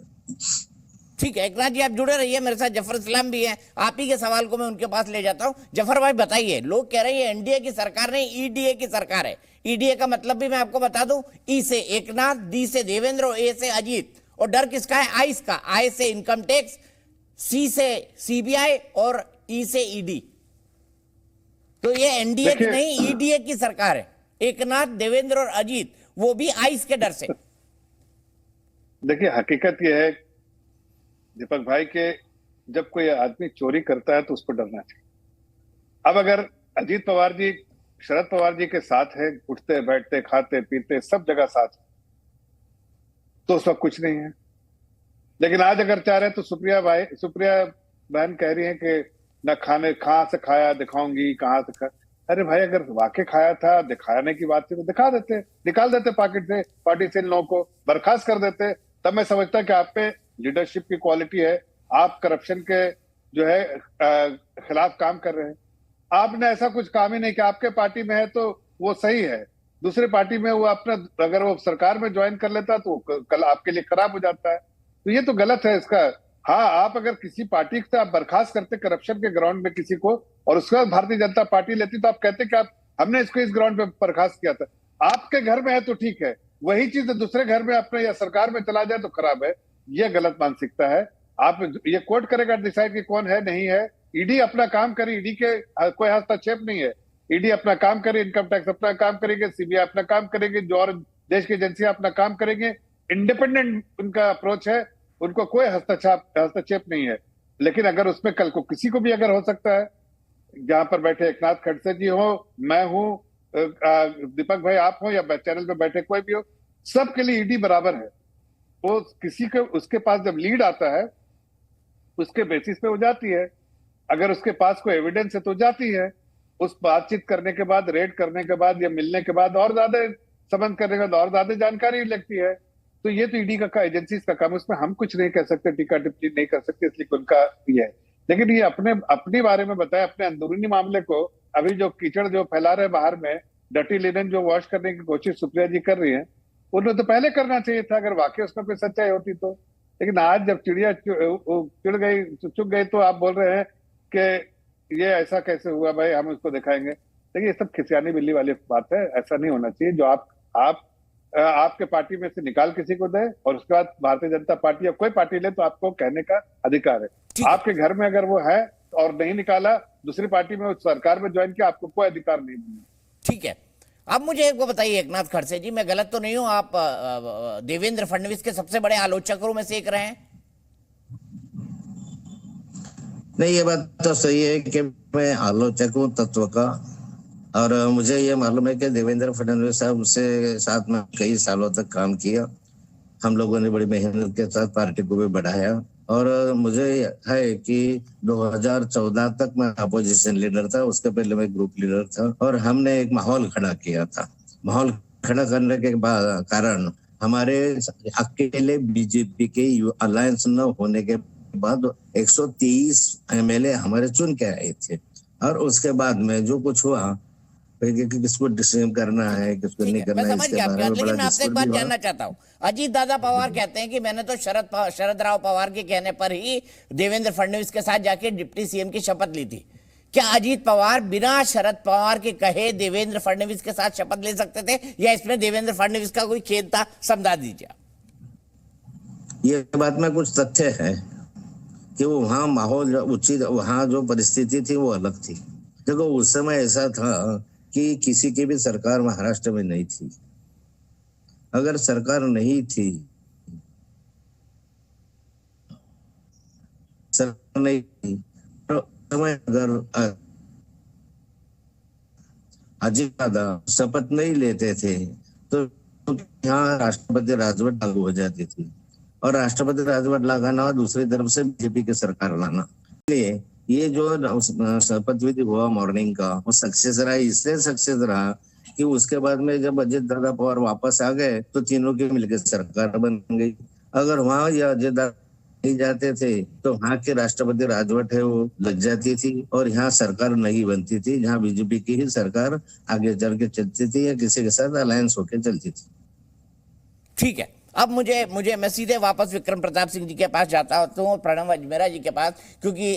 Speaker 1: ठीक है, एकनाथ जी आप जुड़े रहिए, मेरे साथ जफर इस्लाम भी हैं। आप ही के सवाल को मैं उनके पास ले जाता हूं। जफर भाई बताइए, लोग कह रहे हैं एनडीए की सरकार नहीं ईडीए की सरकार है। ईडीए का मतलब भी मैं आपको बता दूं, ई से एकनाथ, डी से देवेंद्र और ए से अजीत। और डर किसका है? आइस का। आई से इनकम टैक्स, सी से सीबीआई और ई से ईडी। तो ये एनडीए की नहीं ईडीए की सरकार है। एकनाथ, देवेंद्र और अजीत, वो भी आइस के डर से।
Speaker 4: देखिए, हकीकत यह है दीपक भाई के जब कोई आदमी चोरी करता है तो उसको डरना चाहिए। अब अगर अजीत पवार जी शरद पवार जी के साथ है, उठते बैठते खाते पीते सब जगह साथ, तो सब कुछ नहीं है। लेकिन आज अगर चाह रहे तो सुप्रिया बहन कह रही है कि न खाने, कहां से खाया दिखाऊंगी, कहां से खाया। अरे भाई, अगर वाकई खाया था, दिखाने की बात थी तो दिखा देते, निकाल देते पॉकेट से, पार्टी से इन लोगों को बर्खास्त कर देते। तब मैं समझता कि आप पे लीडरशिप की क्वालिटी है, आप करप्शन के जो है खिलाफ काम कर रहे हैं। आपने ऐसा कुछ काम ही नहीं किया। आपके पार्टी में है तो वो सही है, दूसरे पार्टी में वो अपना, अगर वो सरकार में ज्वाइन कर लेता तो कल आपके लिए खराब हो जाता है। तो ये तो गलत है इसका। हाँ, आप अगर किसी पार्टी से आप बर्खास्त करते करप्शन के ग्राउंड में किसी को, और उसके बाद भारतीय जनता पार्टी लेती, तो आप कहते कि आप हमने इसको इस ग्राउंड पे बर्खास्त किया था। आपके घर में है तो ठीक है, वही चीज दूसरे घर में अपने या सरकार में चला जाए तो खराब है। ये गलत मानसिकता है। आप ये कोर्ट करेगा डिसाइड कि कौन है नहीं है। ईडी अपना काम करे, ईडी के कोई हस्तक्षेप नहीं है। ईडी अपना काम करे, इनकम टैक्स अपना काम करेंगे, सीबीआई अपना काम करेगी, जो और देश की एजेंसियां अपना काम करेंगे। इंडिपेंडेंट उनका अप्रोच है, उनको कोई हस्तक्षेप नहीं है। लेकिन अगर उसमें कल को किसी को भी अगर हो सकता है, जहां पर बैठे एकनाथ खड़से जी हो, मैं हूं, दीपक भाई आप हो, या चैनल पे बैठे कोई भी हो, सबके लिए ईडी बराबर है। वो किसी के उसके पास जब लीड आता है उसके बेसिस पे हो जाती है। अगर उसके पास कोई एविडेंस है तो जाती है। उस बातचीत करने के बाद, रेड करने के बाद या मिलने के बाद और ज्यादा संबंध करने के बाद और ज्यादा जानकारी लगती है। तो ये तो ईडी का एजेंसीज का काम है, उसमें हम कुछ नहीं कह सकते, टीका टिप्पणी नहीं कर सकते, इसलिए उनका ये है। लेकिन ये अपने बारे में बताया, अपने अंदरूनी मामले को, अभी जो कीचड़ जो फैला रहे बाहर में, डर्टी लिनन जो वॉश करने की कोशिश सुप्रिया जी कर रही है, उन्हें तो पहले करना चाहिए था अगर वाकई उसमें कोई सच्चाई होती तो। लेकिन आज जब चिड़िया चुग गई तो आप बोल रहे हैं कि ये ऐसा कैसे हुआ भाई, हम उसको दिखाएंगे। देखिए, ये सब खिसियानी बिल्ली वाली बात है, ऐसा नहीं होना चाहिए। जो आप आपके पार्टी में से निकाल किसी को दे और उसके बाद भारतीय जनता पार्टी या कोई पार्टी ले तो आपको कहने का अधिकार है। आपके घर में अगर वो है और नहीं निकाला, दूसरी पार्टी में सरकार में ज्वाइन किया, आपको कोई अधिकार नहीं मिलेगा।
Speaker 1: ठीक है, अब मुझे एक बताइए एकनाथ खड़से जी, मैं गलत तो नहीं हूं, आप देवेंद्र फडणवीस के सबसे बड़े आलोचकों में से एक रहे हैं?
Speaker 9: नहीं, ये बात तो सही है कि मैं आलोचक हूँ तत्व का, और मुझे ये मालूम है कि देवेंद्र फडणवीस साहब से साथ में कई सालों तक काम किया। हम लोगों ने बड़ी मेहनत के साथ पार्टी को भी बढ़ाया, और मुझे है कि 2014 तक मैं अपोजिशन लीडर था, उसके पहले मैं ग्रुप लीडर था, और हमने एक माहौल खड़ा किया था। माहौल खड़ा करने के कारण हमारे अकेले बीजेपी के अलायंस न होने के बाद 123 एमएलए हमारे चुन के आए थे, और उसके बाद में जो कुछ हुआ कि किसको डिसीजन करना है, किसको नहीं करना है, इसके बारे में
Speaker 1: लेकिन मैं आपसे एक बात जानना चाहता हूँ। अजीत दादा पवार कहते हैं कि मैंने तो शरद राव पवार के कहने पर ही देवेंद्र फडणवीस के साथ जाके डिप्टी सीएम की शपथ ली थी। क्या अजीत पवार बिना शरद पवार के कहे देवेंद्र फडणवीस के साथ शपथ ले सकते थे, या इसमें देवेंद्र फडणवीस का कोई खेद था? समझा दीजिए।
Speaker 9: ये बात में कुछ तथ्य है कि वो वहाँ माहौल उचित, वहाँ जो परिस्थिति थी वो अलग थी। देखो, उस समय ऐसा था कि किसी की भी सरकार महाराष्ट्र में नहीं थी। अगर सरकार नहीं थी, सरकार नहीं थी तो समय अगर अजीत दादा शपथ नहीं लेते थे तो यहाँ राष्ट्रपति राजवट लागू हो जाती थी, और राष्ट्रपति राजवट लगाना और दूसरी तरफ से बीजेपी की सरकार लाना। इसलिए ये जो शपथ विधि हुआ मॉर्निंग का, वो सक्सेस रहा। इसलिए सक्सेस रहा कि उसके बाद में जब अजीत दादा पवार वापस आ गए तो तीनों की मिलकर सरकार बन गई। अगर वहां या अजीत दादा नहीं जाते थे तो वहाँ के राष्ट्रपति राजवट है वो लग जाती थी, और यहाँ सरकार नहीं बनती थी, जहाँ बीजेपी की ही सरकार आगे चल के चलती थी या किसी के साथ अलायंस होकर चलती थी।
Speaker 1: ठीक है, अब मुझे मैं सीधे वापस विक्रम प्रताप सिंह जी के पास जाता हूँ और प्रणव अजमेरा जी के पास, क्योंकि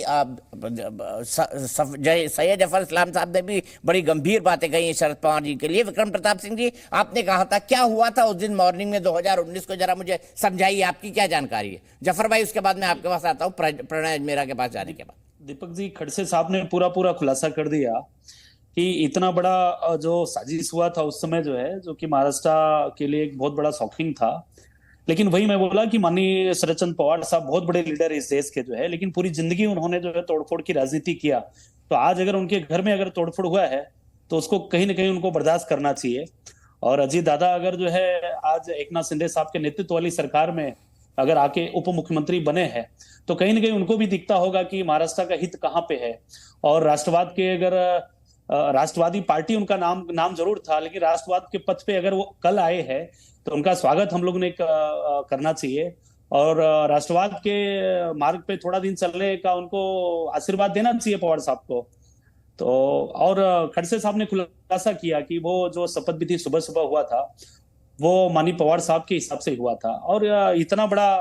Speaker 1: सैयद जफर इस्लाम साहब ने भी बड़ी गंभीर बातें कही हैं शरद पवार जी के लिए। विक्रम प्रताप सिंह जी, आपने कहा था, क्या हुआ था उस दिन मॉर्निंग में 2019 को, जरा मुझे समझाइए, आपकी क्या जानकारी है? जफर भाई, उसके बाद मैं आपके पास आता हूँ प्रणव अजमेरा के पास जाने के बाद।
Speaker 8: दीपक जी, खड़से साहब ने पूरा खुलासा कर दिया कि इतना बड़ा जो साजिश हुआ था उस समय, जो है, जो कि महाराष्ट्र के लिए एक बहुत बड़ा शॉकिंग था। लेकिन वही मैं बोला कि माननीय शरद चंद्र पवार साहब बहुत बड़े लीडर इस देश के, जो है, लेकिन पूरी जिंदगी उन्होंने जो है तोड़फोड़ की राजनीति किया। तो आज अगर उनके घर में अगर तोड़फोड़ हुआ है तो उसको कहीं ना कहीं उनको बर्दाश्त करना चाहिए। और अजीत दादा अगर जो है आज एकनाथ शिंदे साहब के नेतृत्व वाली सरकार में अगर आके उप मुख्यमंत्री बने हैं तो कहीं ना कहीं उनको भी दिखता होगा कि महाराष्ट्र का हित कहाँ पे है। और राष्ट्रवाद के अगर राष्ट्रवादी पार्टी उनका नाम जरूर था, लेकिन राष्ट्रवाद के पथ पे अगर वो कल आए हैं तो उनका स्वागत हम लोग ने करना चाहिए, और राष्ट्रवाद के मार्ग पे थोड़ा दिन चलने का उनको आशीर्वाद देना चाहिए पवार साहब को। तो और खड़से साहब ने खुलासा किया कि वो जो शपथ विधि सुबह सुबह हुआ था वो माननीय पवार साहब के हिसाब से हुआ था। और इतना बड़ा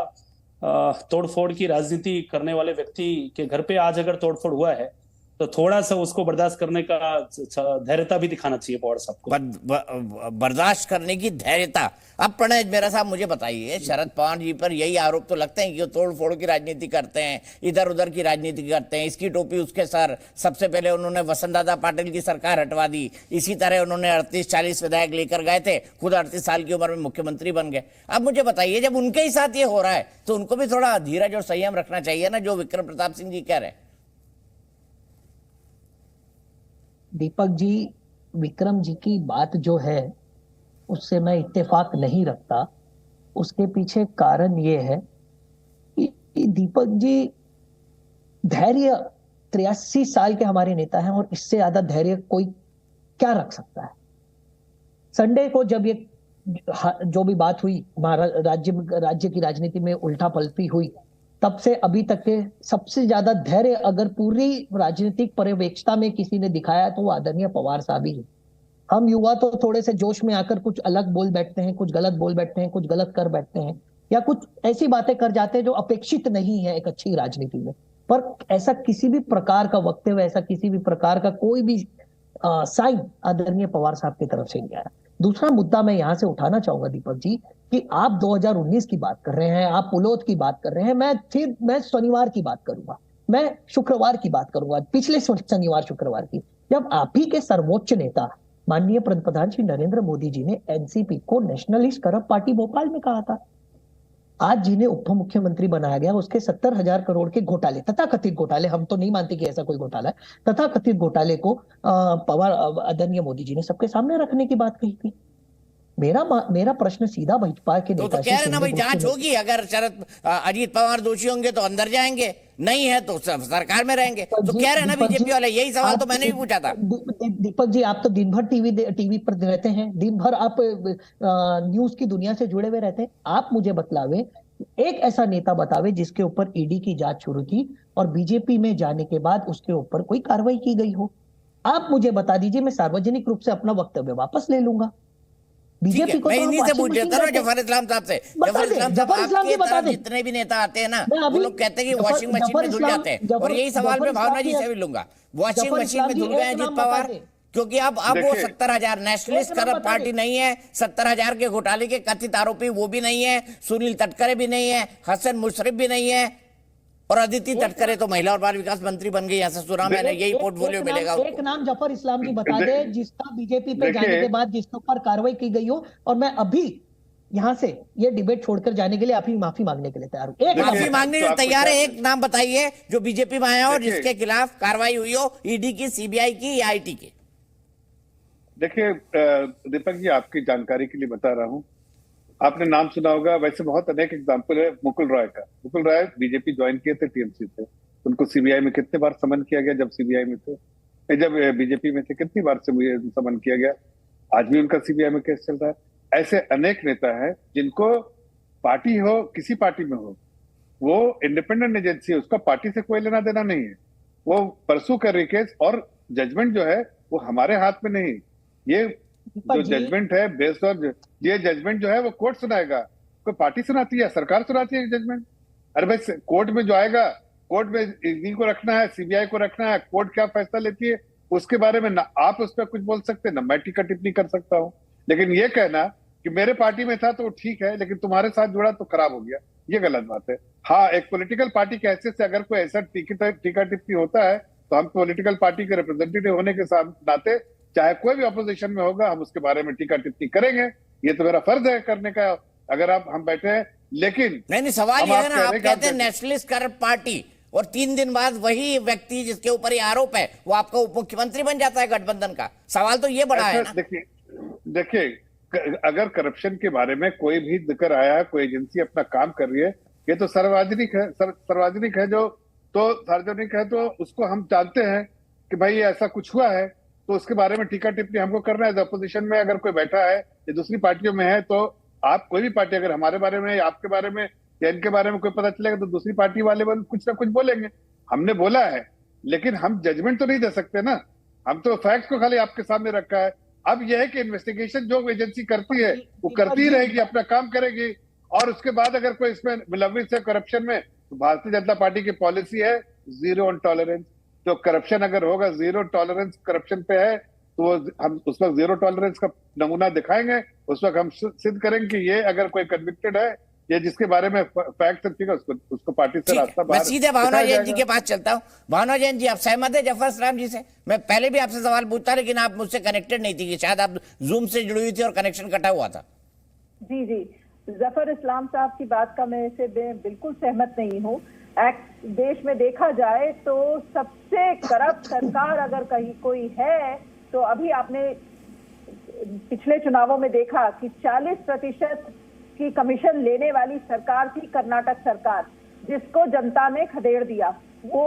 Speaker 8: तोड़फोड़ की राजनीति करने वाले व्यक्ति के घर पे आज अगर तोड़फोड़ हुआ है तो थोड़ा सा उसको बर्दाश्त करने का धैर्यता भी दिखाना चाहिए पवार साहब को।
Speaker 1: बर्दाश्त करने की धैर्यता। अब प्रणय मेरा साहब, मुझे बताइए, शरद पवार जी पर यही आरोप तो लगते हैं कि वो तोड़ फोड़ की राजनीति करते हैं, इधर उधर की राजनीति करते हैं, इसकी टोपी उसके सर। सबसे पहले उन्होंने वसंतदादा पाटिल की सरकार हटवा दी, इसी तरह उन्होंने 38-40 विधायक लेकर गए थे, खुद 38 साल की उम्र में मुख्यमंत्री बन गए। अब मुझे बताइए, जब उनके ही साथ ये हो रहा है तो उनको भी थोड़ा धीरज और संयम रखना चाहिए ना, जो विक्रम प्रताप सिंह जी कह रहे हैं।
Speaker 7: दीपक जी, विक्रम जी की बात जो है उससे मैं इत्तेफाक नहीं रखता। उसके पीछे कारण ये है कि दीपक जी धैर्य 83 साल के हमारे नेता हैं, और इससे ज्यादा धैर्य कोई क्या रख सकता है। संडे को जब ये जो भी बात हुई, राज्य की राजनीति में उल्टा पलटी हुई, तब से अभी तक के सबसे ज्यादा धैर्य अगर पूरी राजनीतिक पर्यवेक्षता में किसी ने दिखाया तो वो आदरणीय पवार साहब ही है। हम युवा तो थोड़े से जोश में आकर कुछ अलग बोल बैठते हैं, कुछ गलत बोल बैठते हैं, कुछ गलत कर बैठते हैं, या कुछ ऐसी बातें कर जाते हैं जो अपेक्षित नहीं है एक अच्छी राजनीति में। पर ऐसा किसी भी प्रकार का वक्तव्य, ऐसा किसी भी प्रकार का कोई भी साइन आदरणीय पवार साहब की तरफ से नहीं आया। दूसरा मुद्दा मैं यहां से उठाना चाहूंगा दीपक जी कि आप 2019 की बात कर रहे हैं, आप पुलोद की बात कर रहे हैं, मैं शनिवार की बात करूंगा, मैं शुक्रवार की बात करूंगा, पिछले शनिवार शुक्रवार की, जब आप ही के सर्वोच्च नेता माननीय प्रधान श्री नरेंद्र मोदी जी ने एनसीपी को नेशनलिस्ट करप्ट पार्टी भोपाल में कहा था। आज जिन्हें उप मुख्यमंत्री बनाया गया उसके 70,000 करोड़ के घोटाले, तथाकथित घोटाले, हम तो नहीं मानते कि ऐसा कोई घोटाला है, तथाकथित घोटाले को पवार आदरणीय मोदी जी ने सबके सामने रखने की बात कही थी। मेरा प्रश्न सीधा भाजपा के
Speaker 1: तो
Speaker 7: नेता
Speaker 1: कह रहे ना भाई जांच होगी, अगर अजीत पवार दोषी होंगे तो अंदर जाएंगे, नहीं है तो सरकार में रहेंगे, तो कह रहे ना बीजेपी वाले। यही सवाल तो मैंने भी पूछा था।
Speaker 7: दीपक जी, आप तो दिन भर टीवी पर रहते हैं, दिन भर आप न्यूज की दुनिया से जुड़े हुए रहते हैं। आप मुझे बतलावे, एक ऐसा नेता बतावे जिसके ऊपर ईडी की जांच शुरू थी और बीजेपी में जाने के बाद उसके ऊपर कोई कार्रवाई की गई हो। आप मुझे बता दीजिए, मैं सार्वजनिक रूप से अपना वक्तव्य वापस ले लूंगा। बीजेपी को
Speaker 1: मैं
Speaker 7: तो
Speaker 1: इन्हीं से पूछ रहा था ना जफर इस्लाम साहब से। जफर इस्लाम साहब, आपके तरफ जितने भी नेता आते हैं ना, वो लोग कहते हैं कि वॉशिंग मशीन में धुल जाते हैं, और यही सवाल मैं भावना जी से भी लूंगा। वॉशिंग मशीन में धुल गए अजीत पवार, क्योंकि अब वो 70,000 नेशनलिस्ट करप्ट पार्टी नहीं है, 70,000 के घोटाले के कथित आरोपी वो भी नहीं है, सुनील तटकरे भी नहीं है, हसन मुशर्रफ भी नहीं है, और अदिति तटकरे तो महिला और बाल विकास मंत्री बन गई। ऐसा सुना मैंने, यही पोर्टफोलियो मिलेगा।
Speaker 7: एक नाम जफर इस्लाम जी बता दे जिसका बीजेपी पे जाने के बाद जिसके ऊपर कार्रवाई की गई हो, और मैं अभी यहाँ से ये डिबेट छोड़कर जाने के लिए आप ही माफी मांगने के लिए तैयार हूँ। एक
Speaker 1: माफी मांगने के लिए तैयार है, एक नाम बताइए जो बीजेपी में आया और जिसके खिलाफ कार्रवाई हुई हो, ईडी की, सीबीआई की या आईटी की।
Speaker 4: देखिए दीपक जी, आपकी जानकारी के लिए बता रहा हूं, आपने नाम सुना होगा, वैसे बहुत अनेक एग्जाम्पल है मुकुल रॉय का। मुकुल रॉय बीजेपी ज्वाइन किए थे टीएमसी से, उनको सीबीआई में कितने बार समन किया गया, जब सीबीआई में थे, जब बीजेपी में थे कितनी बार समन किया गया, आज भी उनका सीबीआई में केस चल रहा है। ऐसे अनेक नेता हैं जिनको पार्टी हो, किसी पार्टी में हो, वो इंडिपेंडेंट एजेंसी है, उसका पार्टी से कोई लेना देना नहीं है, वो परसू कर रही केस, और जजमेंट जो है वो हमारे हाथ में नहीं। ये जो जजमेंट है बेस्ड ऑन, ये जजमेंट जो है वो कोर्ट सुनाएगा, कोई पार्टी सुनाती है, सरकार सुनाती है जजमेंट। अरे भाई कोर्ट में जो आएगा, कोर्ट में ईडी को रखना है, सीबीआई को रखना है, कोर्ट क्या फैसला लेती है उसके बारे में ना आप उस पर कुछ बोल सकते, ना मैं टीका टिप्पणी कर सकता हूँ। लेकिन ये कहना कि मेरे पार्टी में था तो ठीक है, लेकिन तुम्हारे साथ जुड़ा तो खराब हो गया, ये गलत बात है। हाँ, एक पॉलिटिकल पार्टी के हैसियत से अगर कोई ऐसा टीका टिप्पणी होता है तो हम पॉलिटिकल पार्टी के रिप्रेजेंटेटिव होने के नाते, चाहे कोई भी अपोजिशन में होगा, हम उसके बारे में टीका टिप्पणी करेंगे, ये तो मेरा फर्ज है करने का, अगर हम बैठे हैं। लेकिन
Speaker 1: नहीं, सवाल ये है ना, आप कहते हैं नेशनलिस्ट करप्ट पार्टी, और 3 दिन बाद वही व्यक्ति जिसके ऊपर ये आरोप है वो आपका उप मुख्यमंत्री बन जाता है गठबंधन का। सवाल तो ये बड़ा है ना।
Speaker 4: देखिए अगर करप्शन के बारे में कोई भी जिक्र आया है, कोई एजेंसी अपना काम कर रही है, ये तो सार्वजनिक है, जो तो सार्वजनिक है, तो उसको हम जानते हैं कि भाई ऐसा कुछ हुआ है, तो उसके बारे में टीका टिप्पणी हमको करना है। अपोजिशन में अगर कोई बैठा है या दूसरी पार्टियों में है, तो आप कोई भी पार्टी अगर हमारे बारे में या आपके बारे में या इनके बारे में कोई पता चलेगा तो दूसरी पार्टी वाले कुछ ना कुछ बोलेंगे। हमने बोला है, लेकिन हम जजमेंट तो नहीं दे सकते ना, हम तो फैक्ट्स को खाली आपके सामने रखा है। अब यह है कि इन्वेस्टिगेशन जो एजेंसी करती है वो करती रहेगी, अपना काम करेगी, और उसके बाद अगर कोई इसमें मुलविस है करप्शन में, तो भारतीय जनता पार्टी की पॉलिसी है जीरो ऑन टॉलरेंस। तो करप्शन अगर होगा, जीरो टॉलरेंस करप्शन पे है, तो हम उस वक्त जीरो टॉलरेंस का नमूना दिखाएंगे। उस वक्त हम सिद्ध करेंगे कि ये अगर कोई कन्विक्टेड है, ये जिसके बारे में फैक्ट है, उसको पार्टी से रास्ता बाहर।
Speaker 1: मैं सीधे भावना जैन जी के पास चलता हूँ। भावना जैन जी, आप सहमत है जफर इस्लाम जी से? मैं पहले भी आपसे सवाल पूछता, लेकिन आप मुझसे कनेक्टेड नहीं थी, कि शायद आप जूम से जुड़ी हुई थी और कनेक्शन कटा हुआ था।
Speaker 10: जी, जफर इस्लाम साहब की बात का मैं से बिल्कुल सहमत नहीं हूँ। देश में देखा जाए तो सबसे करप्ट सरकार अगर कहीं कोई है, तो अभी आपने पिछले चुनावों में देखा कि 40% की कमीशन लेने वाली सरकार थी कर्नाटक सरकार, जिसको जनता ने खदेड़ दिया। वो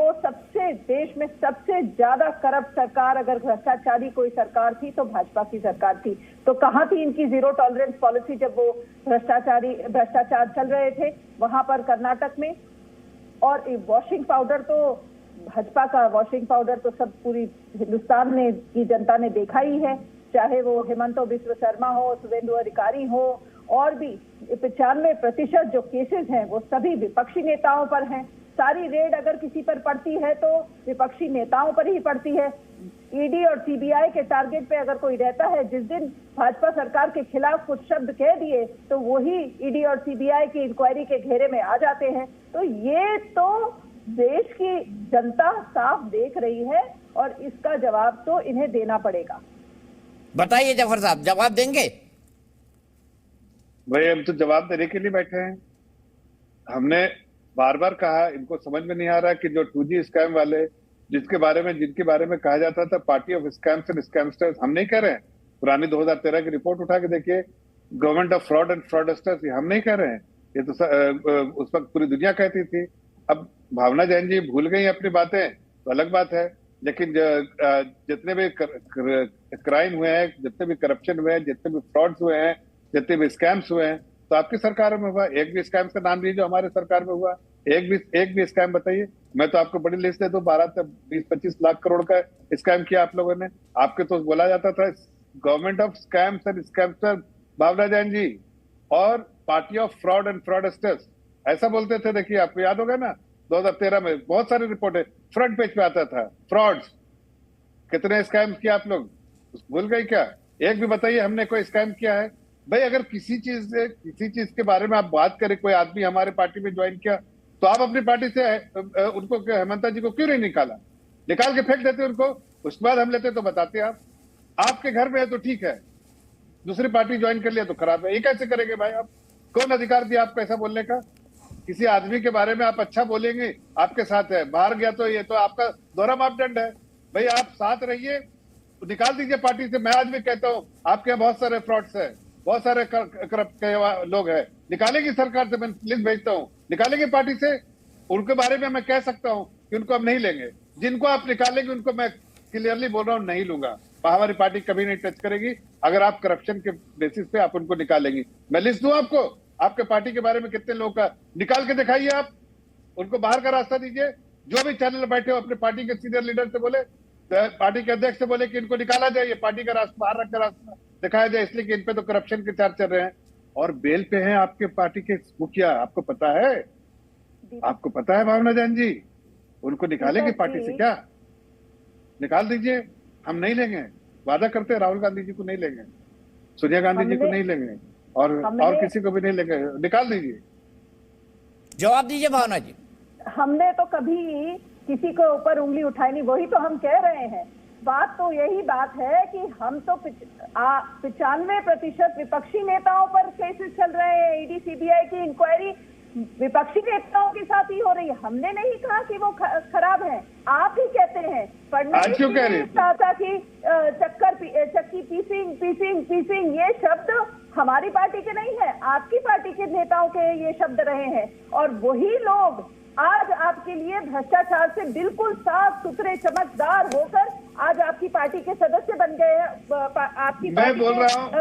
Speaker 10: देश में सबसे ज्यादा करप्ट सरकार, अगर भ्रष्टाचारी कोई सरकार थी तो भाजपा की सरकार थी। तो कहाँ थी इनकी जीरो टॉलरेंस पॉलिसी जब वो भ्रष्टाचार चल रहे थे वहां पर कर्नाटक में? और वॉशिंग पाउडर तो भाजपा का वॉशिंग पाउडर तो सब पूरी हिंदुस्तान की जनता ने देखा ही है, चाहे वो हेमंत बिस्व शर्मा हो, शुभेंदु अधिकारी हो, और भी 95% जो केसेस हैं वो सभी विपक्षी नेताओं पर हैं। सारी रेड अगर किसी पर पड़ती है तो विपक्षी नेताओं पर ही पड़ती है। ईडी और सीबीआई के टारगेट पे अगर कोई रहता है, जिस दिन भाजपा सरकार के खिलाफ कुछ शब्द कह दिए तो वही ईडी और सीबीआई की इंक्वायरी के घेरे में आ जाते हैं। तो ये तो देश की जनता साफ देख रही है और इसका जवाब तो इन्हें देना पड़ेगा।
Speaker 1: बताइए जफर साहब, जवाब देंगे?
Speaker 4: भाई हम तो जवाब देने के लिए बैठे हैं। हमने बार बार कहा, इनको समझ में नहीं आ रहा कि जो 2G स्कैम वाले जिनके बारे में कहा जाता था party of scams and scamsters, हम नहीं कह रहे हैं। पुरानी 2013 की रिपोर्ट उठा के देखिए, government of fraud and fraudsters, हम नहीं कह रहे हैं, ये तो उस वक्त पूरी दुनिया कहती थी। अब भावना जैन जी भूल गई अपनी बातें तो अलग बात है, लेकिन जितने भी क्राइम हुए हैं, जितने भी करप्शन हुए हैं, जितने भी फ्रॉड्स हुए हैं, जितने भी स्कैम्स हुए हैं, तो आपकी सरकार में हुआ। एक भी स्कैम का नाम लीजिए जो हमारे सरकार में हुआ, एक भी स्कैम बताइए। मैं तो आपको बड़ी लिस्ट दे दूं, 12 से 20-25 लाख करोड़ का स्कैम किया आप लोगों ने। आपके तो बोला जाता था government of scams and scamster Bhavna Jain ji और party of fraud and fraudsters, ऐसा बोलते थे। देखिए आपको याद होगा ना, 2013 में बहुत सारी रिपोर्ट है, फ्रंट पेज पे आता था फ्रॉड्स, कितने स्कैम किया आप लोग, भूल गए क्या? एक भी बताइए हमने कोई स्कैम किया है? भाई अगर किसी चीज के बारे में आप बात करें, कोई आदमी हमारे पार्टी में ज्वाइन किया तो आप अपनी पार्टी से उनको, हेमंता जी को क्यों नहीं निकाला? निकाल के फेंक देते उनको, उसके बाद हम लेते तो बताते आप। आपके घर में है तो ठीक है, दूसरी पार्टी ज्वाइन कर लिया तो खराब है। ये कैसे करेंगे भाई आप? कौन अधिकार दिया आपको ऐसा बोलने का? किसी आदमी के बारे में आप अच्छा बोलेंगे, आपके साथ है, बाहर गया तो ये तो आपका दोहरा मापदंड है। भाई आप साथ रहिए, निकाल दीजिए पार्टी से। मैं आज भी कहता हूँ आपके यहाँ बहुत सारे फ्रॉड्स है, बहुत सारे करप्ट लोग हैं, निकालेगी सरकार से, मैं लिस्ट भेजता हूँ, निकालेंगे पार्टी से। उनके बारे में मैं कह सकता हूँ कि उनको हम नहीं लेंगे। जिनको आप निकालेंगे उनको मैं क्लियरली बोल रहा हूँ नहीं लूंगा। हमारी पार्टी कभी नहीं टच करेगी अगर आप करप्शन के बेसिस पे आप उनको निकालेंगे। मैं लिस्ट दूं आपको, आपके पार्टी के बारे में कितने लोगों का, निकाल के दिखाइए आप, उनको बाहर का रास्ता दीजिए। जो भी चैनल बैठे हो अपने पार्टी के सीनियर लीडर से बोले, पार्टी के अध्यक्ष से बोले कि इनको निकाला जाए, ये पार्टी का रास्ता बाहर रखकर रास्ता दिखाया जाए, इसलिए कि इन पे तो करप्शन के चार्ज चल रहे हैं और बेल पे हैं आपके पार्टी के मुखिया। आपको पता है, आपको पता है भावना जैन जी, उनको निकालेंगे पार्टी से क्या? निकाल दीजिए, हम नहीं लेंगे, वादा करते हैं। राहुल गांधी जी को नहीं लेंगे, सोनिया गांधी जी को नहीं लेंगे और किसी को भी नहीं लेंगे, निकाल दीजिए।
Speaker 1: जवाब दीजिए भावना जी।
Speaker 10: हमने तो कभी किसी के ऊपर उंगली उठाई नहीं, वही तो हम कह रहे हैं। बात तो यही बात है कि हम तो 95% विपक्षी नेताओं पर केसेस चल रहे हैं। ईडी सीबीआई की इंक्वायरी विपक्षी नेताओं के साथ ही हो रही है। हमने नहीं कहा कि वो खराब है, आप ही कहते हैं। फडणवीस ने कहा था कि चक्की पीसिंग, ये शब्द हमारी पार्टी के नहीं है, आपकी पार्टी के नेताओं के ये शब्द रहे हैं। और वही लोग आज आपके लिए भ्रष्टाचार से बिल्कुल साफ सुथरे चमकदार होकर आज आपकी पार्टी के सदस्य बन गए हैं। आपकी
Speaker 4: मैं बोल रहा हूँ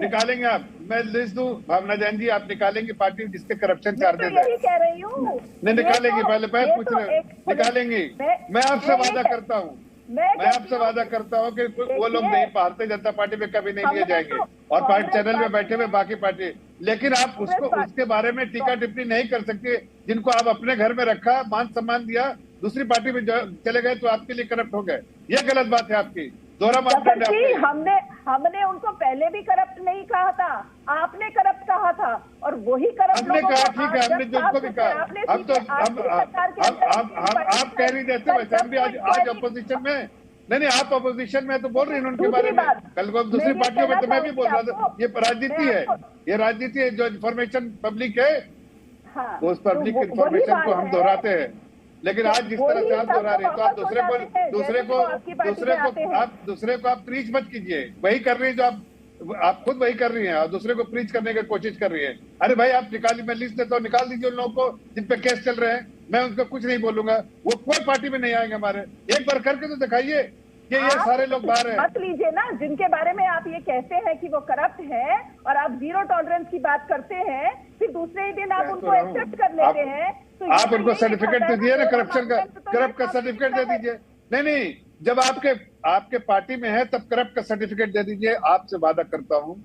Speaker 4: निकालेंगे आप, मैं लिस्ट दूं भावना जैन जी, आप निकालेंगे पार्टी जिसके करप्शन चार्जेस है।
Speaker 10: यही कह रही हूँ,
Speaker 4: नहीं निकालेंगे, पहले पूछ रहे निकालेंगे। मैं आपसे वादा करता हूँ, मैं आपसे वादा करता हूँ कि वो लोग नहीं, भारतीय जनता पार्टी में कभी नहीं लिए जाएंगे और पार्टी चैनल में बैठे हुए बाकी पार्टी। लेकिन आप उसके बारे में टीका टिप्पणी नहीं कर सकते। जिनको आप अपने घर में रखा, मान सम्मान दिया, दूसरी पार्टी में चले गए तो आपके लिए करप्ट हो गए। ये गलत बात है आपकी, दोहरा मापदंड है।
Speaker 10: हमने उनको पहले भी करप्ट नहीं कहा था, आपने करप्ट कहा था और वही करप्ट
Speaker 4: हमने कहा। ठीक है, हमने जिनको भी कहा। अब तो आप कह रही जैसे वैसे हम भी आज अपोजिशन में नहीं, आप अपोजिशन में तो बोल रही हैं उनके बारे में। कल को दूसरी पार्टियों में तो मैं भी बोल रहा था। ये राजनीति है, ये राजनीति है। जो इन्फॉर्मेशन पब्लिक है, उस पब्लिक इन्फॉर्मेशन को हम दोहराते हैं। लेकिन आज जिस तरह से आप दोहरा रहे, तो आप दूसरे को आप प्रीच मत कीजिए। वही कर रही है जो आप खुद वही कर रही हैं और दूसरे को प्रीच करने की कोशिश कर रही है। अरे भाई आप निकालिए, मैं लिस्ट देता हूँ, निकाल दीजिए उन लोगों को जिन पे केस चल रहे हैं। मैं उनको कुछ नहीं बोलूंगा, वो कोई पार्टी में नहीं आएंगे हमारे। एक बार करके तो दिखाइए कि ये सारे लोग बाहर हैं।
Speaker 10: मत लीजिए ना, जिनके बारे में आप ये कहते हैं कि वो करप्ट हैं और आप जीरो टॉलरेंस की बात करते हैं, फिर दूसरे ही दिन आप उनको एक्सेप्ट कर लेते हैं। तो
Speaker 4: आप उनको सर्टिफिकेट दे दिए ना, करप्शन का, करप्ट का सर्टिफिकेट दे दीजिए। नहीं, जब आपके पार्टी में है तब करप्ट का सर्टिफिकेट दे दीजिए। आपसे वादा करता हूं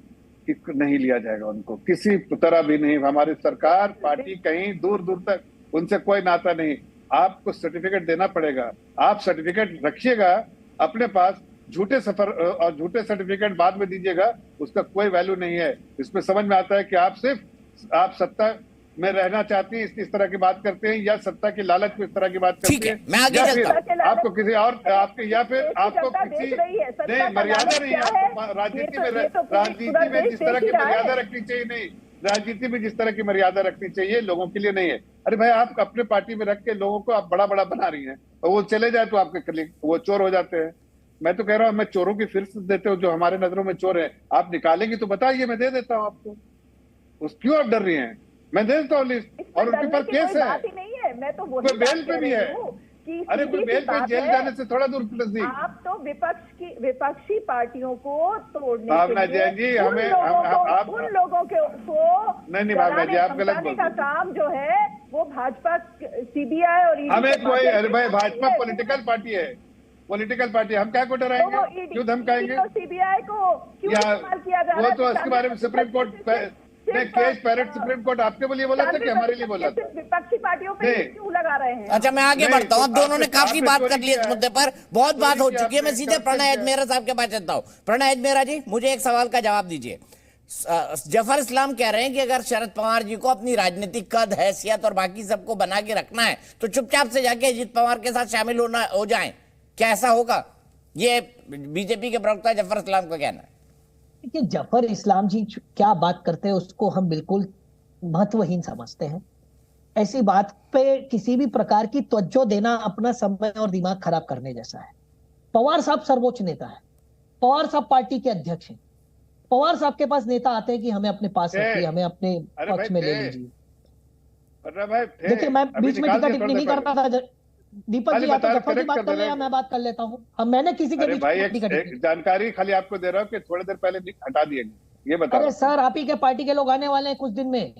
Speaker 4: कि नहीं लिया जाएगा उनको, किसी तरह भी नहीं। हमारी सरकार, पार्टी कहीं दूर दूर तक उनसे कोई नाता नहीं। आपको सर्टिफिकेट देना पड़ेगा, आप सर्टिफिकेट रखिएगा अपने पास झूठे सफर और झूठे सर्टिफिकेट बाद में दीजिएगा, उसका कोई वैल्यू नहीं है। इसमें समझ में आता है कि आप सत्ता में रहना चाहती हैं, इस तरह की बात करते हैं, या सत्ता की लालच में इस तरह की बात करते हैं,
Speaker 1: मैं आगे
Speaker 4: या
Speaker 1: चलता
Speaker 4: फिर आपको किसी और आपके या फिर आपको किसी नहीं मर्यादा नहीं है राजनीति में जिस तरह की मर्यादा रखनी चाहिए, नहीं राजनीति में जिस तरह की मर्यादा रखनी चाहिए लोगों के लिए नहीं है। अरे भाई आप अपने पार्टी में रख के लोगों को आप बड़ा बड़ा बना रही हैं, और वो चले जाए तो आपके वो चोर हो जाते हैं। मैं तो कह रहा हूं मैं चोरों की फिर देते हो, जो हमारे नजरों में चोर है आप निकालेंगे तो बताइए, मैं दे देता हूं आपको। क्यों आप डर रही हैं? मैं दे देता हूँ लिस्ट, और उनके पास केस है,
Speaker 10: नहीं है। मैं तो
Speaker 4: कोई बेल पे भी है। अरे कोई बेल पे जेल जाने से थोड़ा दूर नजदीक।
Speaker 10: आप तो विपक्षी पार्टियों को तोड़ने
Speaker 4: भावना जैन जी हमें
Speaker 10: उन लोगों को
Speaker 4: नहीं भावना जी आप गलत बोल रहे
Speaker 10: का काम जो है वो भाजपा सीबीआई और
Speaker 4: हमें कोई, अरे भाई भाजपा पॉलिटिकल पार्टी है, पॉलिटिकल पार्टी, हम क्या को डराएंगे, क्यों धमकाएंगे?
Speaker 10: सीबीआई को क्यों इस्तेमाल किया जा रहा है?
Speaker 4: वो तो उसके बारे में supreme court case parrot supreme court आपके लिए बोला था कि हमारे लिए बोला था?
Speaker 10: विपक्षी पार्टियों पे क्यों लगा रहे हैं?
Speaker 1: अच्छा मैं आगे बढ़ता हूँ, अब दोनों ने काफी बात कर ली इस मुद्दे पर, बहुत बात हो चुकी है। मैं सीधे प्रणय अजमेरा साहब के पास चलता हूँ। प्रणय अजमेरा जी, मुझे एक सवाल का जवाब दीजिए। जफर इस्लाम कह रहे हैं कि अगर शरद पवार जी को अपनी राजनीतिक कद, हैसियत और बाकी सबको बना के रखना है तो चुपचाप से जाके अजीत पवार के साथ शामिल हो जाएं। क्या ऐसा होगा? ये बीजेपी के प्रवक्ता जफर इस्लाम का कहना है।
Speaker 7: देखिए, जफर इस्लाम जी क्या बात करते हैं उसको हम बिल्कुल महत्वहीन समझते हैं। ऐसी बात पे किसी भी प्रकार की तवज्जो देना अपना समय और दिमाग खराब करने जैसा है। पवार साहब सर्वोच्च नेता है, पवार साहब पार्टी के अध्यक्ष हैं। पवार साहब के पास नेता आते हैं कि हमें अपने पास रखिए, हमें अपने पक्ष में ले लीजिए। देखिए मैं बीच में टिकट नहीं करता था। दीपक जी आप जफर की बात कर रहे हैं, मैं बात कर लेता हूँ। अब मैंने किसी के बीच
Speaker 4: एक जानकारी खाली आपको दे रहा हूँ कि थोड़ी देर पहले हटा दिए, ये बताओ।
Speaker 7: अरे सर आप ही के पार्टी के लोग आने वाले हैं कुछ दिन में,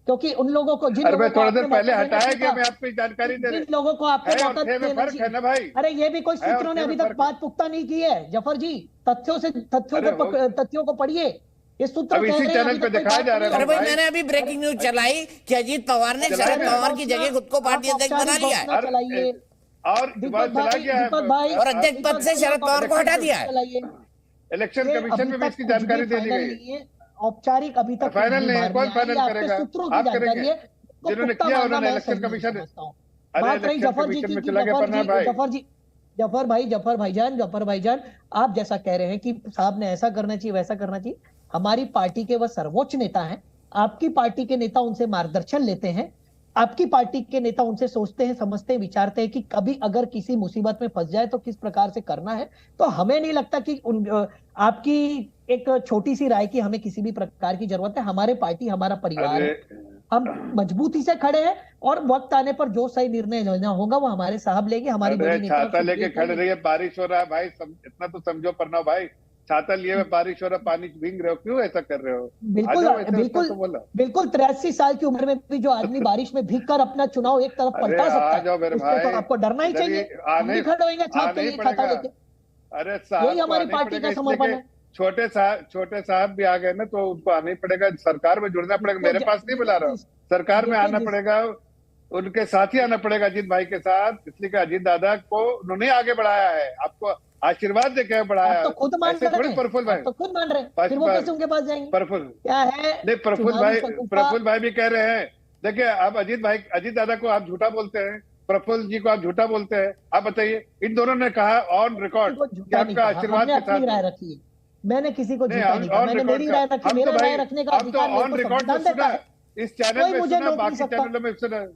Speaker 7: क्योंकि उन लोगों को जिन लोगों को
Speaker 4: थोड़ी देर पहले हटाया कि मैं आपको जानकारी दे रहा हूँ,
Speaker 7: जिन लोगों को आपको
Speaker 4: फर्क है ना भाई।
Speaker 7: अरे ये भी कोई सूत्रों ने अभी तक बात पुख्ता नहीं की है जफर जी। तथ्यों को पढ़िए। ये सूत्र
Speaker 4: इसी चैनल पे दिखाया जा रहा है।
Speaker 1: अरे भाई मैंने अभी ब्रेकिंग न्यूज चलाई कि अजीत पवार ने शरद पवार की जगह खुद को पार्टी अध्यक्ष बना लिया है
Speaker 4: और
Speaker 1: और अध्यक्ष पद से शरद पवार को हटा दिया है।
Speaker 4: इलेक्शन कमीशन में भी इसकी जानकारी दे दी गई।
Speaker 7: औपचारिक अभी तक
Speaker 4: फाइनल नहीं है, कौन फाइनल करेगा?
Speaker 7: सूत्रों की जानकारी है
Speaker 4: जिन्होंने किया उन्होंने इलेक्शन कमीशन।
Speaker 7: बात रही जफर जी की, जफर भाईजान आप जैसा कह रहे हैं कि साहब ने ऐसा करना चाहिए वैसा करना चाहिए। हमारी पार्टी के वह सर्वोच्च नेता हैं, आपकी पार्टी के नेता उनसे मार्गदर्शन लेते हैं, आपकी पार्टी के नेता उनसे सोचते हैं, समझते हैं, विचारते हैं कि कभी अगर किसी मुसीबत में फंस जाए तो किस प्रकार से करना है। तो हमें नहीं लगता कि आपकी एक छोटी सी राय की हमें किसी भी प्रकार की जरूरत है। हमारे पार्टी हमारा परिवार है, हम मजबूती से खड़े हैं और वक्त आने पर जो सही निर्णय लेना होगा वो हमारे साहब लेंगे। हमारी
Speaker 4: छाता लेके खड़े रहिए, बारिश हो रहा है भाई, इतना तो समझो पढ़ना भाई। छाता लिए बारिश हो रहा, पानी भीग रहे हो, क्यों ऐसा कर रहे हो?
Speaker 7: बिल्कुल 83 साल की उम्र में भी जो आदमी बारिश में भीग कर अपना चुनाव एक तरफ पलटा सकता है, तो आपको डरना ही चाहिए। खड़े होंगे छाता लेके।
Speaker 4: अरे
Speaker 7: यही हमारी पार्टी का समर्पण है।
Speaker 4: छोटे साहब भी आ गए ना, तो उनको आना ही पड़ेगा, सरकार में जुड़ना पड़ेगा। मेरे पास नहीं बुला रहा हूँ, सरकार में आना पड़ेगा, उनके साथ ही आना पड़ेगा अजीत भाई के साथ। इसलिए कि अजीत दादा को उन्होंने आगे बढ़ाया है, आपको आशीर्वाद देकर बढ़ाया।
Speaker 7: तो खुद मान रहे हैं,
Speaker 4: प्रफुल्ल भाई
Speaker 7: तो खुद मान रहे हैं, फिर वो कैसे उनके पास जाएंगे? क्या है
Speaker 4: नहीं, प्रफुल्ल भाई भी कह रहे हैं। देखिए अब अजीत दादा को आप झूठा बोलते हैं, प्रफुल्ल जी को आप झूठा बोलते हैं। आप बताइए, इन दोनों ने कहा ऑन रिकॉर्ड कि आपका आशीर्वाद के साथ
Speaker 7: राय रखी है। मैंने किसी को झूठा नहीं कहा, मैंने मेरी राय रखी, मेरा राय रखने का अधिकार
Speaker 4: ऑन रिकॉर्ड सुना, इस चैनल में सुना, बाकी चैनलों में सुना।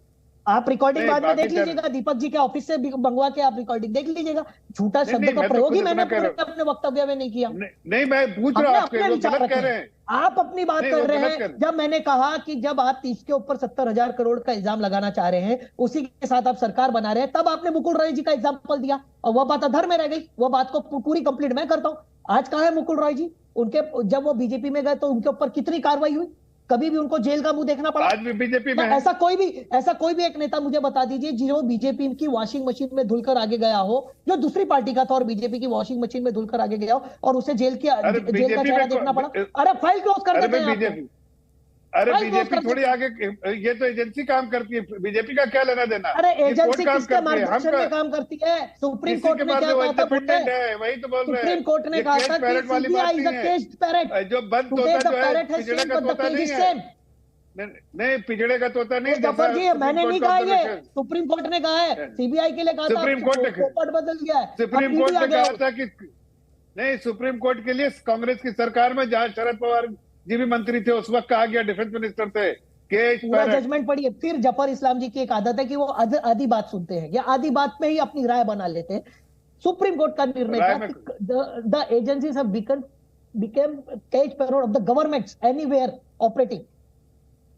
Speaker 7: आप रिकॉर्डिंग बाद में देख लीजिएगा, दीपक जी के ऑफिस से मंगवा के आप रिकॉर्डिंग देख लीजिएगा। झूठा शब्द का प्रयोग ही मैंने अपने वक्तव्य में नहीं किया।
Speaker 4: नहीं, मैं पूछ रहा हूं, आपके गलत कह रहे हैं।
Speaker 7: आप अपनी बात कर रहे हैं। जब मैंने कहा कि जब आप इसके ऊपर 70,000 करोड़ का इल्जाम लगाना चाह रहे हैं, उसी के साथ आप सरकार बना रहे हैं, तब आपने मुकुल रॉय जी का एग्जाम्पल दिया और वह बात अधर में रह गई। वह बात को पूरी कंप्लीट मैं करता हूं। आज कहाँ है मुकुल रॉय जी? उनके जब वो बीजेपी में गए तो उनके ऊपर कितनी कार्रवाई हुई? कभी भी उनको जेल का मुंह देखना पड़ा?
Speaker 4: आज भी बीजेपी में
Speaker 7: ऐसा कोई भी एक नेता मुझे बता दीजिए जो बीजेपी की वॉशिंग मशीन में धुलकर आगे गया हो, जो दूसरी पार्टी का था और बीजेपी की वॉशिंग मशीन में धुलकर आगे गया हो और उसे जेल का चेहरा देखना पड़ा। अरे फाइल क्लोज कर देते हैं।
Speaker 4: अरे
Speaker 7: भाई वो
Speaker 4: बीजेपी
Speaker 7: कर
Speaker 4: थोड़ी आगे, ये तो एजेंसी काम करती है, बीजेपी का क्या लेना देना?
Speaker 7: अरे
Speaker 4: ये कोर्ट
Speaker 7: एजेंसी
Speaker 4: काम
Speaker 7: किसके
Speaker 4: करती है,
Speaker 7: मार्गदर्शन में
Speaker 4: हम
Speaker 7: काम करती है? सुप्रीम
Speaker 4: किसी
Speaker 7: कोर्ट
Speaker 4: के
Speaker 7: ने
Speaker 4: पास
Speaker 7: क्या
Speaker 4: वो
Speaker 7: कहा था?
Speaker 4: इंडिपेंडेंट है, वही तो बोल रहे हैं।
Speaker 7: सुप्रीम कोर्ट ने
Speaker 4: ये
Speaker 7: कहा
Speaker 4: केज
Speaker 7: था
Speaker 4: पैरेट
Speaker 7: कि
Speaker 4: वाली
Speaker 7: सीबीआई
Speaker 4: बात
Speaker 7: इज अ
Speaker 4: नहीं है।
Speaker 7: Caged parrot.
Speaker 4: जो बंद
Speaker 7: Today
Speaker 4: तोता
Speaker 7: the
Speaker 4: जो है
Speaker 7: parrot has
Speaker 4: पिजड़े
Speaker 7: changed,
Speaker 4: का
Speaker 7: but the
Speaker 4: तोता
Speaker 7: cage
Speaker 4: नहीं
Speaker 7: is
Speaker 4: है।
Speaker 7: same.
Speaker 4: नहीं, पिजड़े का तोता नहीं,
Speaker 7: तो जफर जी, मैंने नहीं कहा ये,
Speaker 4: ऑब्जर्वेशन।
Speaker 7: सुप्रीम कोर्ट ने कहा है, सीबीआई के लिए कहा था,
Speaker 4: सुप्रीम कोर्ट ने-
Speaker 7: पोपट बदल गया है,
Speaker 4: सुप्रीम
Speaker 7: अब
Speaker 4: कोर्ट
Speaker 7: ईडी आ
Speaker 4: ने
Speaker 7: गया
Speaker 4: कहा
Speaker 7: है।
Speaker 4: था कि नहीं, सुप्रीम कोर्ट के लिए कांग्रेस की सरकार में जहां शरद पवार जी भी मंत्री थे, उस वक्त कहा गया डिफेंस मिनिस्टर थे केज
Speaker 7: पूरा
Speaker 4: पैरेट।
Speaker 7: जजमेंट पढ़िए। फिर जफर इस्लाम जी की एक आदत है कि वो आधी बात सुनते हैं या आधी बात में ही अपनी राय बना लेते हैं। सुप्रीम कोर्ट का निर्णय
Speaker 4: राय
Speaker 7: था
Speaker 4: में-
Speaker 7: कि the agencies have became cage parrot of the governments anywhere operating.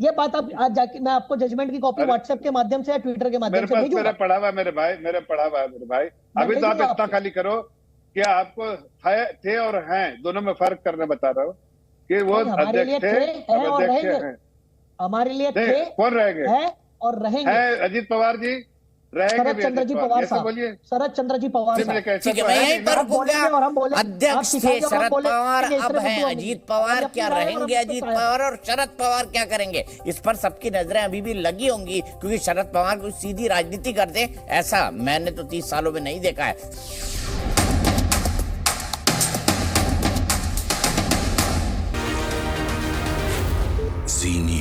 Speaker 7: ये बात आप आज जाके, मैं आपको जजमेंट की कॉपी
Speaker 4: अरे-
Speaker 7: व्हाट्सएप के माध्यम से या ट्विटर के माध्यम
Speaker 4: मेरे
Speaker 7: से
Speaker 4: पास
Speaker 7: भेजूंगा।
Speaker 4: मेरा पढ़ा हुआ है मेरे भाई, मेरा पढ़ा हुआ है मेरे भाई।
Speaker 7: मैं
Speaker 4: अभी तो आप
Speaker 7: भेजूंगा
Speaker 4: इतना
Speaker 7: आपको।
Speaker 4: खाली करो कि आपको है, थे और हैं दोनों में फर्क करना बता रहा हूँ कि वो
Speaker 7: नहीं, हमारे लिए
Speaker 4: अध्यक्ष थे,
Speaker 7: थे, हैं
Speaker 4: अब
Speaker 7: और
Speaker 4: अध्यक्ष
Speaker 7: रहेंगे।
Speaker 4: हैं।
Speaker 7: हमारे लिए
Speaker 4: नहीं,
Speaker 7: थे,
Speaker 4: कौन रहेंगे?
Speaker 7: है और रहेंगे।
Speaker 4: है अजीत पवार जी, रहेंगे
Speaker 7: शरद
Speaker 4: भी
Speaker 7: चंद्र
Speaker 4: अजीत
Speaker 7: जी
Speaker 4: पवार,
Speaker 7: पवार
Speaker 4: ऐसे
Speaker 7: साहब,
Speaker 4: बोलिए।
Speaker 7: शरद चंद्र जी पवार
Speaker 4: सिर्फ
Speaker 7: साहब।
Speaker 4: एक ऐसा
Speaker 1: ठीक है,
Speaker 4: तो
Speaker 1: मैं
Speaker 4: है
Speaker 1: यहीं
Speaker 4: नहीं
Speaker 1: पर
Speaker 4: ना।
Speaker 7: आप बोलेंगे
Speaker 1: रुकूंगा।
Speaker 7: और हम बोलेंगे। आप
Speaker 1: अध्यक्ष थे
Speaker 7: सिखाएंगे और हम
Speaker 1: शरद
Speaker 7: बोलेंगे।
Speaker 1: पवार,
Speaker 7: इसमें
Speaker 1: अब
Speaker 7: कुछ
Speaker 1: हैं
Speaker 7: वो नहीं।
Speaker 1: अजीत पवार।
Speaker 7: अपनी
Speaker 1: क्या
Speaker 7: राय और
Speaker 1: रहेंगे
Speaker 7: अपनी
Speaker 1: अजीत
Speaker 7: राय।
Speaker 1: पवार और शरद पवार क्या करेंगे, इस पर सबकी नजरें अभी भी लगी होंगी, क्योंकि शरद पवार कोई सीधी राजनीति करते ऐसा मैंने तो 30 सालों में नहीं देखा है।
Speaker 2: जी